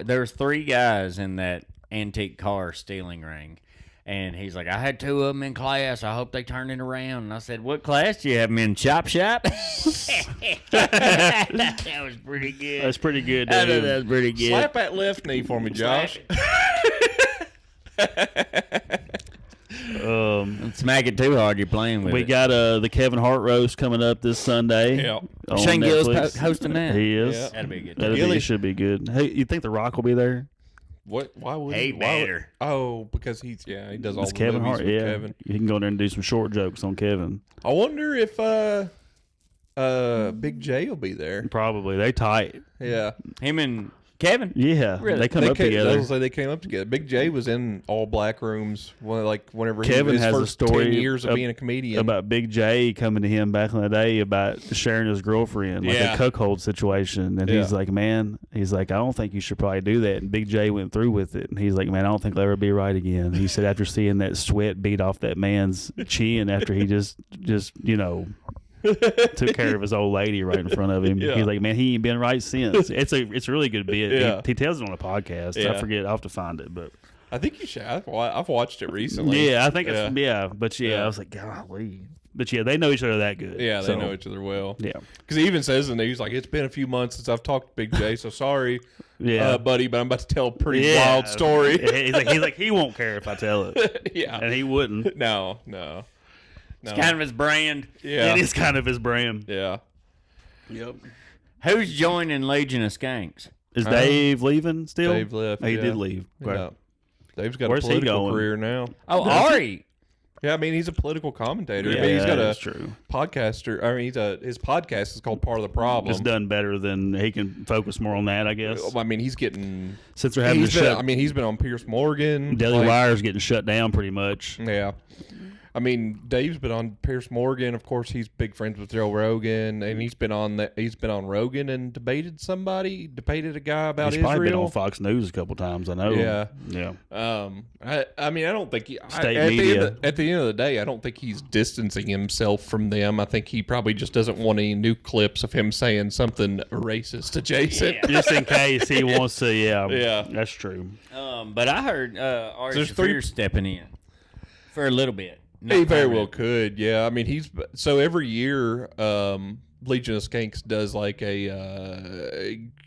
there was 3 guys in that antique car stealing ring. And he's like, I had 2 of them in class. I hope they turn it around. And I said, what class do you have them in? Chop shop? That was pretty good. That's pretty good, I thought dude. that was pretty good. Slap that left knee for me, Josh. Smack it too hard, you're playing with We it. got the Kevin Hart roast coming up this Sunday. Yeah. on Shane Gillis Netflix. hosting that. He is. Yeah. That'd be a good. It should be good. Hey, you think The Rock will be there? What? Why would He why would- better. Oh, because he does all It's the Kevin movies Hart. with Yeah, Kevin. you can go there and do some short jokes on Kevin. I wonder if Big J will be there. Probably they tight. Yeah, Him and Kevin. Yeah, Really? they come up I together. was say they came up together. Big J was in all black rooms whenever Kevin his has a first story 10 years of ab- being a comedian. About Big J coming to him back in the day about sharing his girlfriend, like Yeah. a cuckold situation. And he's Yeah. like, man, I don't think you should probably do that. And Big J went through with it. And he's like, man, I don't think it'll ever be right again. He said after seeing that sweat beat off that man's chin after he just took care of his old lady right in front of him. Yeah. He's like, man, he ain't been right since. It's a really good bit. Yeah. He tells it on a podcast. Yeah. I forget. I'll have to find it, but I think you should. I've watched it recently. yeah, I think Yeah. but Yeah. I was like, golly. But yeah, they know each other that good. Yeah, they So, know each other well. Yeah. Because he even says in there, he's like, it's been a few months since I've talked to Big J, so sorry, Yeah. buddy, but I'm about to tell a pretty Yeah. wild story. he's like he won't care if I tell it, Yeah. and he wouldn't. No. It's kind of his brand. Yeah. It is kind of his brand. Yeah. Yep. Who's joining Legion of Skanks? Is Dave leaving still? Dave left. He yeah. did leave. Yeah. Dave's got Where's a he political going? career now. Oh, Ari. Yeah, I mean, he's a political commentator. Yeah, I mean, he's got that's a true. podcaster. I mean, his podcast is called Part of the Problem. It's done better than he can focus more on that, I guess. I mean, he's getting. Since they're having to shut, he's been on Pierce Morgan. Daily like- Wire's getting shut down pretty much. Yeah. I mean, Dave's been on Pierce Morgan. Of course, he's big friends with Joe Rogan, and he's been on Rogan and debated a guy about He's probably been on Israel. Fox News a couple times. I know. Yeah. Yeah. I mean, I don't think State at media. at the end of the day, I don't think he's distancing himself from them. I think he probably just doesn't want any new clips of him saying something racist adjacent. Just in case he wants to. Yeah. Yeah. That's true. But I heard Ari There's Shaffir three- stepping in for a little bit. Not He very permanent. well could, yeah. I mean, so every year, Legion of Skanks does like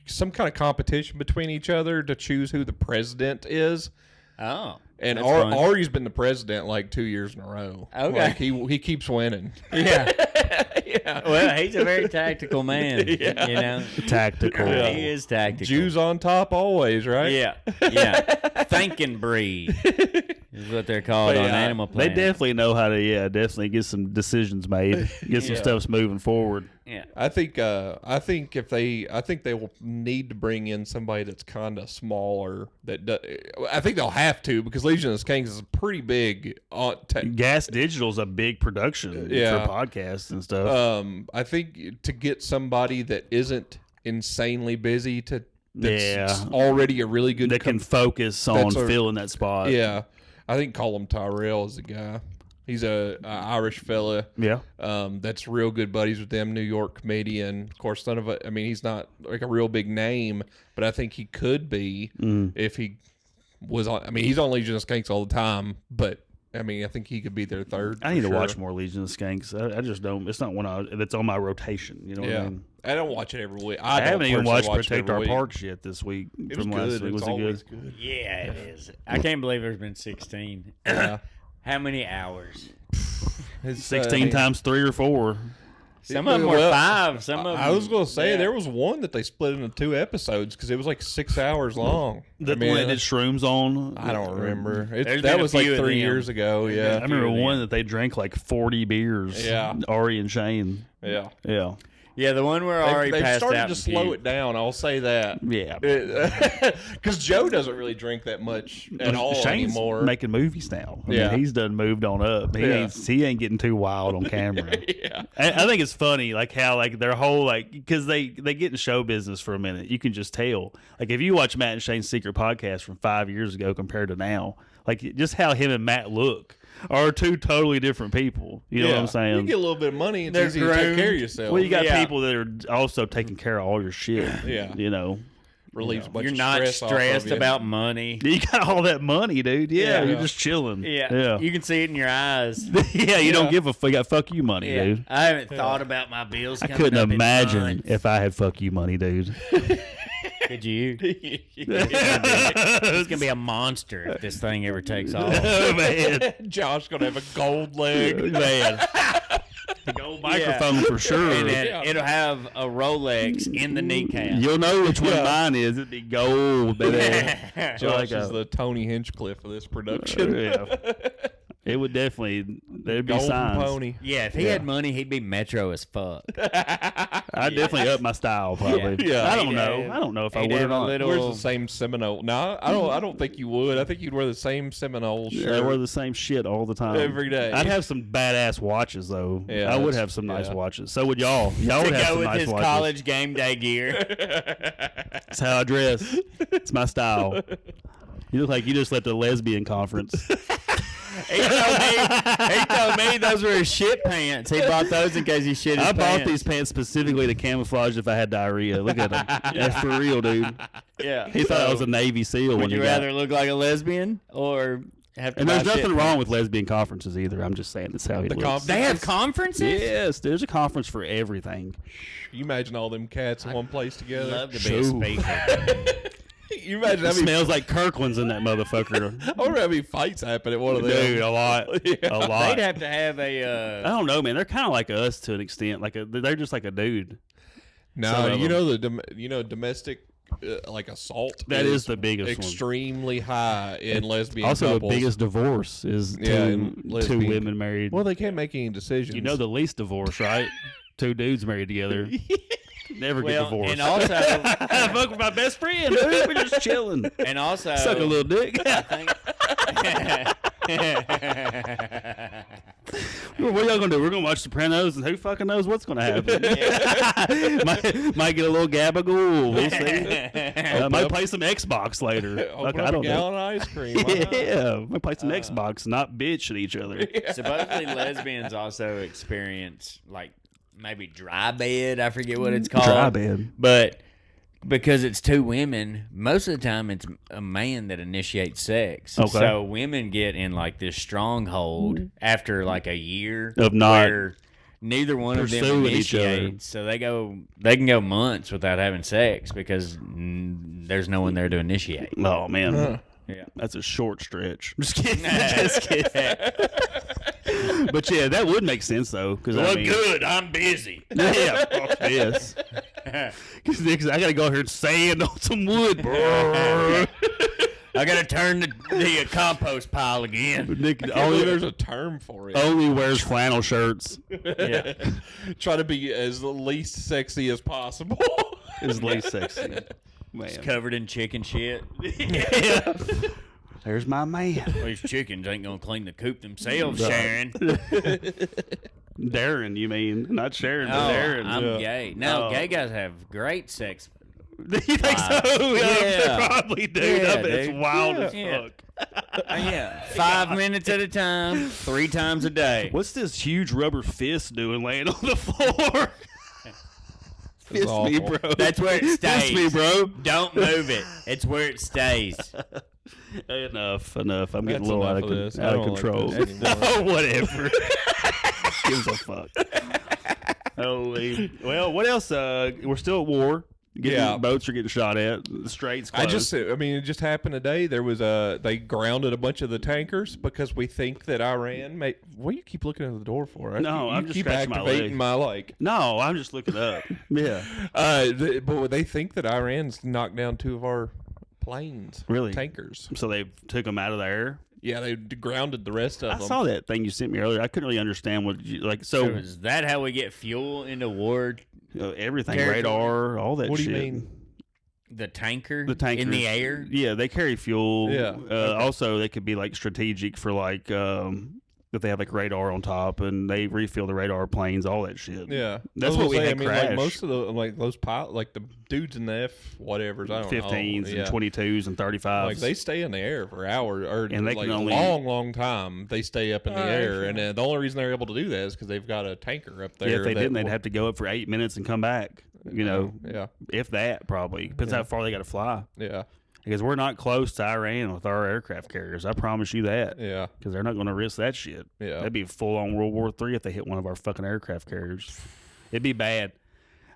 some kind of competition between each other to choose who the president is. Oh. And that's fun. Ari's been the president like 2 years in a row. Okay. Like he keeps winning. Yeah. Yeah. Well, he's a very tactical man. Yeah. You know? Tactical. He is tactical. Jews on top always, right? Yeah. Yeah. Thinking breed is what they're called But on yeah, Animal They Planet. definitely know how to, definitely get some decisions made, get some Yeah. stuff moving forward. Yeah. I think they will need to bring in somebody that's kind of smaller. I think they'll have to because Legion of Skanks is pretty big. Gas Digital's a big production Yeah. for podcasts and stuff. I think to get somebody that isn't insanely busy that's Yeah. already a really good that can focus on that's a- filling that spot. yeah, I think Colm Tyrell is the guy. He's a Irish fella. Yeah. That's real good buddies with them. New York comedian. Of course, none of it. I mean, he's not like a real big name, but I think he could be if he was on. I mean, he's on Legion of Skanks all the time, but I mean, I think he could be their third. I need for to watch sure. more Legion of Skanks. I just don't. It's not one that's on my rotation. You know what Yeah, I mean? I don't watch it every week. I haven't even don't watched personally watch it Protect every Our week. Parks yet this week. It was from last good. week. It's Was it always good? good. Yeah, it is. I can't believe there's been 16. Yeah. How many hours? It's, 16 times 3 or 4. Some of them were Well, 5. Some of them. I was going to say yeah. there was one that they split into 2 episodes because it was like 6 hours long. The I mean, one that did shrooms on. I don't remember. There's That been a was like few of 3 them. years ago. There's I Yeah, remember few of one them. that they drank like 40 beers. Yeah. Ari and Shane. yeah. Yeah. Yeah, the one where Ari They've passed started out. to and slow puked. it down. I'll say that. Yeah. Because Joe doesn't really drink that much at all Shane's anymore. making movies now. I Yeah. mean, he's done moved on up. He ain't getting too wild on camera. Yeah. I think it's funny, like how like their whole like because they get in show business for a minute. You can just tell. Like if you watch Matt and Shane's Secret Podcast from 5 years ago compared to now, like just how him and Matt look. are two totally different people. You know what I'm saying? You get a little bit of money, it's They're easy to take groomed. care of yourself. Well, you got Yeah. people that are also taking care of all your shit. Yeah. You know, relieves a bunch You're of not stress off of stressed you. about money. you got all that money, dude. Yeah, Yeah. you're just chilling. Yeah. You can see it in your eyes. yeah. You don't give a fuck. You got fuck you money, Yeah. dude. I haven't thought about my bills. I coming couldn't up in imagine months. if I had fuck you money, dude. Could you? It's gonna be a monster if this thing ever takes off. Oh man, Josh gonna have a gold leg. man. Gold microphone for sure. And then it'll have a Rolex in the kneecap. You'll know which one mine is. It'd be gold, baby. Josh Like is a- the Tony Hinchcliffe of this production. Yeah. It would definitely. There'd be Golden signs. pony. Yeah, if he had money, he'd be metro as fuck. I'd definitely up my style, probably. Yeah. I don't He'd know. have- I don't know if I he'd would or have a not. little- Wears the same Seminole. No, I don't think you would. I think you'd wear the same Seminole shirt. Yeah, I wear the same shit all the time. Every day. I'd have some badass watches though. Yeah, I would that's- have some nice yeah. watches. So would y'all. Y'all would To have go some with nice his watches. college game day gear. That's how I dress. It's my style. You look like you just left a lesbian conference. He told me those were his shit pants. He bought those in case he shit his I bought pants. these pants specifically to camouflage if I had diarrhea. Look at them. That's for real, dude. Yeah. He thought I was a Navy SEAL when Would he you got. rather look like a lesbian or have to And buy there's nothing shit wrong pants? with lesbian conferences either. I'm just saying that's how he The looks. conf- They have conferences? Yes, there's a conference for everything. You imagine all them cats in one place together. Love to be Shoo. a speaker. You imagine It how many, smells like Kirkland's in that motherfucker. I wonder how many fights happen at one of them. Dude, a lot. Yeah. A lot. They'd have to have I a don't know, man. They're kind of like us to an extent. They're just like a dude. Some No, of you them. know domestic like assault. That is the biggest one. extremely high in lesbian Also, couples. the biggest divorce is Yeah, in two lesbian- women married. Well, they can't make any decisions. You know the least divorce, right? Two dudes married together. Never get well, divorced. and also I fuck with my best friend, dude. We're just chilling. and also Suck a little dick. I think What y'all gonna do? We're gonna watch Sopranos, and who fucking knows what's gonna happen? might get a little gabagool. We'll see. Might play some Xbox later. Open Okay, up I a don't know. gallon of ice cream. Why not? Yeah, might play some Xbox, not bitch at each other. supposedly lesbians also experience like maybe dry bed. I forget what it's called. Dry bed. But because it's two women, most of the time it's a man that initiates sex. Okay. So women get in like this stronghold after like a year Of not where neither one of them pursuing each other. initiates. So they can go months without having sex because there's no one there to initiate. Oh man, Yeah. that's a short stretch. Just kidding. Just kidding. But yeah, that would make sense though. Because Good, I'm busy. Yeah, fuck this. Because I gotta go here and sand on some wood, bro. I gotta turn the compost pile again. Nick Only there's a term for it. only wears flannel shirts. Yeah. Try to be as least sexy as possible. Is least sexy. Man. Covered in chicken shit. Yeah. There's my man. These chickens ain't gonna clean the coop themselves, Sharon. Darren, you mean? Not Sharon, Oh, but Darren. I'm gay. No, Oh. gay guys have great sex. You think so? Yeah. They probably do. Yeah, I bet it's dude. wild as Yeah. fuck. Yeah, 5 minutes at a time, 3 times a day. What's this huge rubber fist doing laying on the floor? It's Fist me, awful. bro. That's where it Fist me, stays. bro. Don't move it. It's where it stays. Enough. I'm getting That's a little enough out of this. I of don't like control. this anymore. Whatever. Gives a fuck. Holy. Well, what else? We're still at war. Yeah. Boats are getting shot at. The straits closed. I mean, it just happened today. There was they grounded a bunch of the tankers because we think that Iran may. What do you keep looking at the door for? No, you I'm just keep scratching my activating leg. my No, I'm just looking up. Yeah. But they think that Iran's knocked down 2 of our planes. Really? Tankers. So they took them out of the air. Yeah, they grounded the rest of I them. saw that thing you sent me earlier. I couldn't really understand what you like. So So is that how we get fuel into war? everything, Territory. radar, all that. What do you shit. mean? The tanker? The tankers in the air? Yeah, they carry fuel. Yeah, okay. Also, they could be like strategic for like that they have like radar on top and they refuel the radar planes, all that shit. Yeah, That's I was what gonna we say, had I mean, crash. like most of the like those pilot, like the dudes in the F-whatevers, I don't know, 15s yeah. and 22s and 35s. Like they stay in the air for hours, or And they like can only- a long time. They stay up in the Oh, air, sure. and the only reason they're able to do that is because they've got a tanker up there. yeah, if they that didn't, they'd will- have to go up for 8 minutes and come back. You know, Yeah, if that probably depends how far they got to fly. yeah, Because we're not close to Iran with our aircraft carriers. I promise you that. yeah, Because they're not going to risk that shit. yeah. That'd be full on World War III if they hit one of our fucking aircraft carriers. It'd be bad.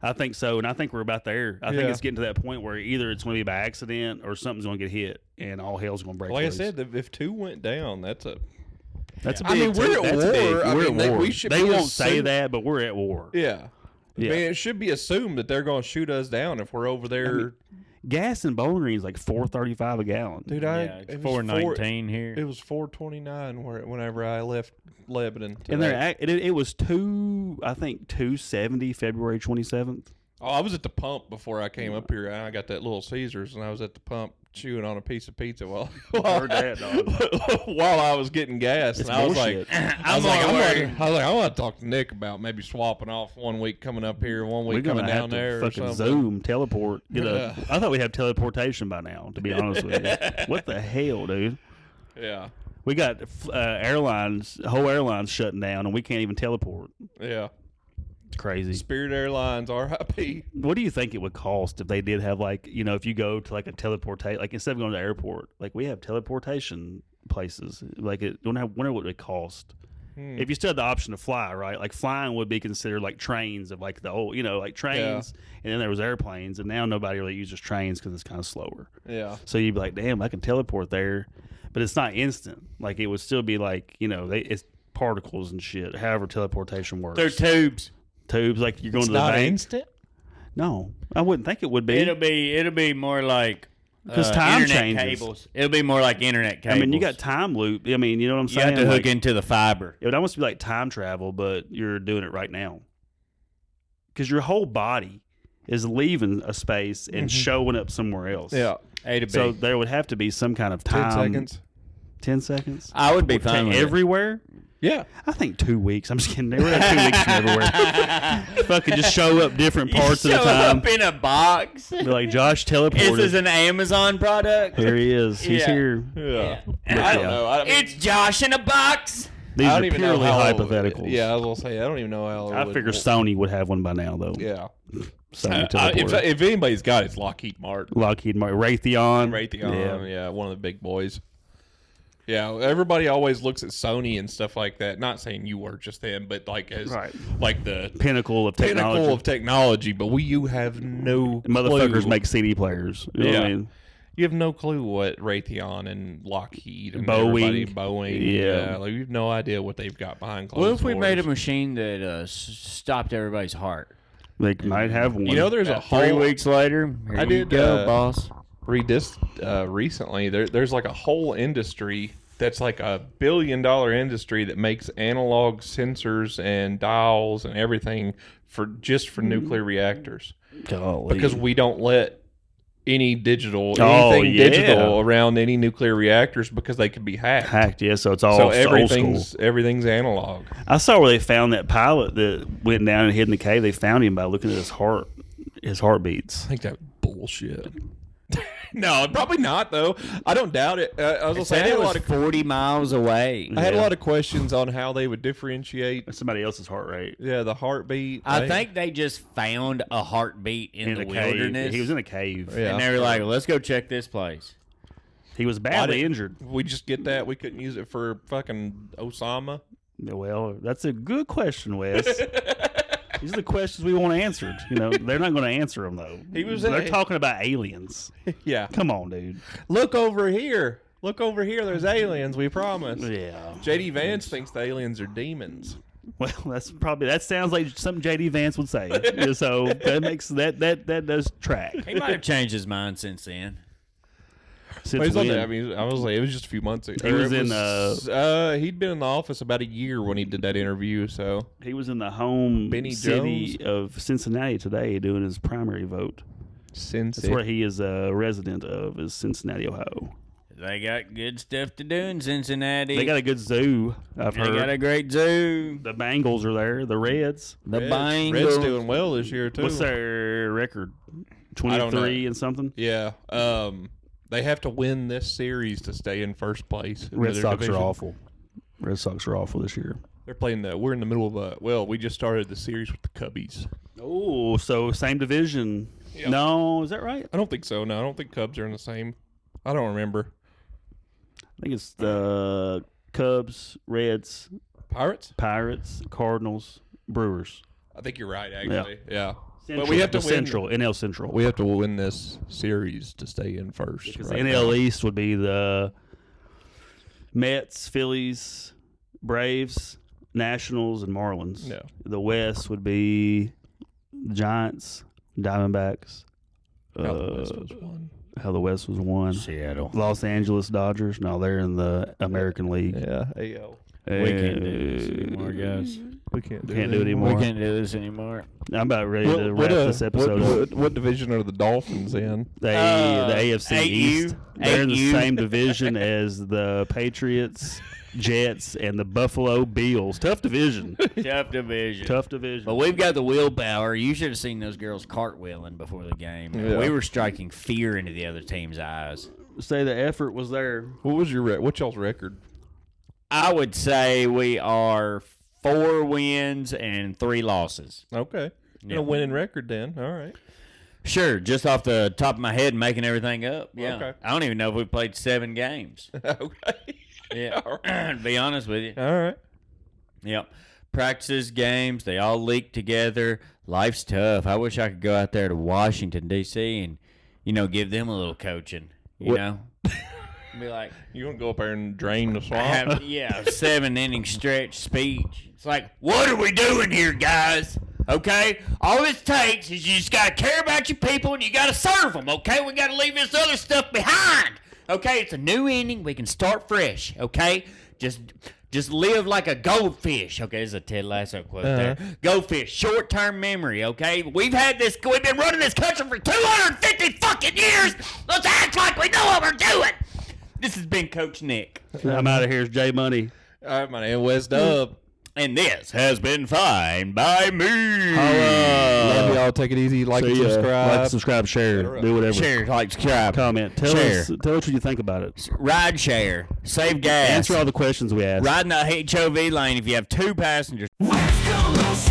I think so, and I think we're about there. I think Yeah. it's getting to that point where either it's going to be by accident or something's going to get hit, and all hell's going to break Like loose. I said, if two went down, that's a that's a I big. mean, we're at that's big. war. I We're mean, at war. we should They be won't say assumed- that, but we're at war. yeah. Yeah. I mean, it should be assumed that they're going to shoot us down if we're over there. Gas in Bowling Green is like $4.35 a gallon. Dude, Yeah, it it's was 419 here. It was 4.29 whenever I left Lebanon. And today. it was $2.70 February 27th. Oh, I was at the pump before I came up here, and I got that Little Caesars, and I was at the pump chewing on a piece of pizza while Heard that, dog. while I was getting gas. It's and I was bullshit. like, I was like, I want to talk to Nick about maybe swapping off 1 week coming up here, 1 We're week gonna coming have down to there, or fucking something. Zoom, teleport. Yeah. I thought we'd have teleportation by now. To be honest with you, what the hell, dude? Yeah, We got airlines, whole airlines shutting down, and we can't even teleport. yeah. It's crazy. Spirit Airlines, RIP. What do you think it would cost if they did have like, you know, if you go to like a teleportation, like instead of going to the airport, like we have teleportation places. Like it, wonder what it would cost. If you still had the option to fly, right? Like flying would be considered like trains of like the old, you know, like trains, and then there was airplanes, and now nobody really uses trains because it's kind of slower. Yeah, So you'd be like, damn, I can teleport there, but it's not instant. Like it would still be like, you know, it's particles and shit. However, teleportation works. They're tubes. Tubes, like you're going it's to the not bank. instant. No, I wouldn't think it would be. It'll be more like 'Cause time internet changes. cables. It'll be more like internet cables. I mean, you got time loop. I mean, you know what I'm you saying? have to hook Like, into the fiber. it would almost be like time travel, but you're doing it right now. Because your whole body is leaving a space and showing up somewhere else. Yeah, A to B. So there would have to be some kind of 10 time. seconds. 10 seconds? I would be fine with it. Everywhere? Yeah, I think 2 weeks. I'm just kidding. They would have 2 weeks from everywhere. Fucking just show up different parts of the Show time. up in a box. Be like, Josh This teleported. is an Amazon product. Here he is. He's Yeah. here. yeah. Yeah. I don't know. I mean, It's Josh in a box. These I are don't even know purely how hypotheticals. Yeah, I was gonna say I don't even know how. I figure Sony would have one by now, though. Yeah. Sony If, teleporter. if anybody's got it, it's Lockheed Martin. Lockheed Martin, Raytheon. Raytheon, yeah, one of the big boys. Yeah, everybody always looks at Sony and stuff like that. Not saying you were just them, but like as Right. like the Pinnacle of technology. pinnacle of technology. But you have no Motherfuckers clue. make CD players. You know what I Yeah. mean? You have no clue what Raytheon and Lockheed and Boeing. everybody, Boeing. Yeah. Like you have no idea what they've got behind closed What if we doors. made a machine that stopped everybody's heart? They might have one. You know, there's a 3 whole. weeks later, here I you did, go, boss. read this recently. There's like a whole industry that's like $1 billion industry that makes analog sensors and dials and everything for nuclear reactors Golly. because we don't let any digital Oh, anything yeah. digital around any nuclear reactors because they could be hacked. Yeah, so it's all So old school. everything's analog. I saw where they found that pilot that went down and hid in the cave. They found him by looking at his heartbeats. I think that's bullshit. No, probably not though. I don't doubt it. I was gonna say I had a lot of 40 miles away. I had a Yeah. lot of questions on how they would differentiate. That's somebody else's heart rate. Yeah, the heartbeat. I think they just found a heartbeat in the a cave. wilderness. He was in a cave. Yeah. And they were like, let's go check this place. He was badly didn't- injured. we just get that. We couldn't use it for fucking Osama. Well, that's a good question, Wes. These are the questions we want answered. You know, they're not going to answer them though. They're talking about aliens. Yeah. Come on, dude. Look over here. Look over here. There's aliens. We promise. Yeah. JD Vance thinks the aliens are demons. Well, that sounds like something JD Vance would say. Yeah, so that makes that does track. He might have changed his mind since then. Since He's on when? the- I mean, I was like, it was just a few months ago. He was Or it in, he'd been in the office about a year when he did that interview. So He was in the home Benny city of Cincinnati today doing his primary vote. since That's where he is a resident of, is Cincinnati, Ohio. They got good stuff to do in Cincinnati. They got a good zoo. I've They heard. got a great zoo. The Bengals are there. The Reds. The Reds Bengals. doing well this year too. What's their record? I don't know. 23 and something. Yeah. They have to win this series to stay in first place. in Red their Sox division. are awful. Red Sox are awful this year. They're playing we're in the middle of we just started the series with the Cubbies. Oh, so same division. Yep. No, is that right? I don't think so. No, I don't think Cubs are in the same. I don't remember. I think it's the Cubs, Reds, Pirates? Pirates, Cardinals, Brewers. I think you're right, actually. Yeah. Central, But we have to the win. Central, NL Central. We have to win this series to stay in first. Because right the now. NL East would be the Mets, Phillies, Braves, Nationals, and Marlins. No. The West would be the Giants, Diamondbacks. How the West was won. How the West was won. Seattle. Los Angeles Dodgers. No, they're in the American League. Yeah, AL. We can't do this anymore, guys. We can't do Can't it do it anymore. We can't do this anymore. I'm about ready to wrap this episode up. What division are the Dolphins in? The AFC 8U. East. They're in the 8U. same division as the Patriots, Jets, and the Buffalo Bills. Tough division. Tough division. Tough division. But we've got the willpower. You should have seen those girls cartwheeling before the game. Yeah. We were striking fear into the other team's eyes. Say the effort was there. What was what's y'all's record? I would say we are 4 wins and 3 losses. Okay. Yeah. A winning record then. All right. Sure, just off the top of my head, making everything up. Yeah. Okay. I don't even know if we played 7 games. Okay. Yeah. All To be honest with you. All right. Yep. Practices, games, they all leak together. Life's tough. I wish I could go out there to Washington, D.C. and, give them a little coaching, you know? Be like, You want to go up there and drain the swamp? have, a 7-inning stretch speech. It's like, what are we doing here, guys? Okay? All it takes is you just got to care about your people and you got to serve them, okay? We got to leave this other stuff behind. Okay? It's a new inning. We can start fresh, okay? Just live like a goldfish. Okay, there's a Ted Lasso quote there. Goldfish, short-term memory, okay? We've been running this country for 250 fucking years. Let's act like we know what we're doing. This has been Coach Nick. I'm out of here. It's Jay Money. All right, my name is Wes Dub. And this has been Fine by Me. Love y'all. Take it easy. Like and See ya. subscribe. Like, subscribe, share, do whatever. Share, like, subscribe. Comment. Tell Share. us what you think about it. Ride share. Save gas. Answer all the questions we asked. Ride in the HOV lane if you have 2 passengers. West Coast,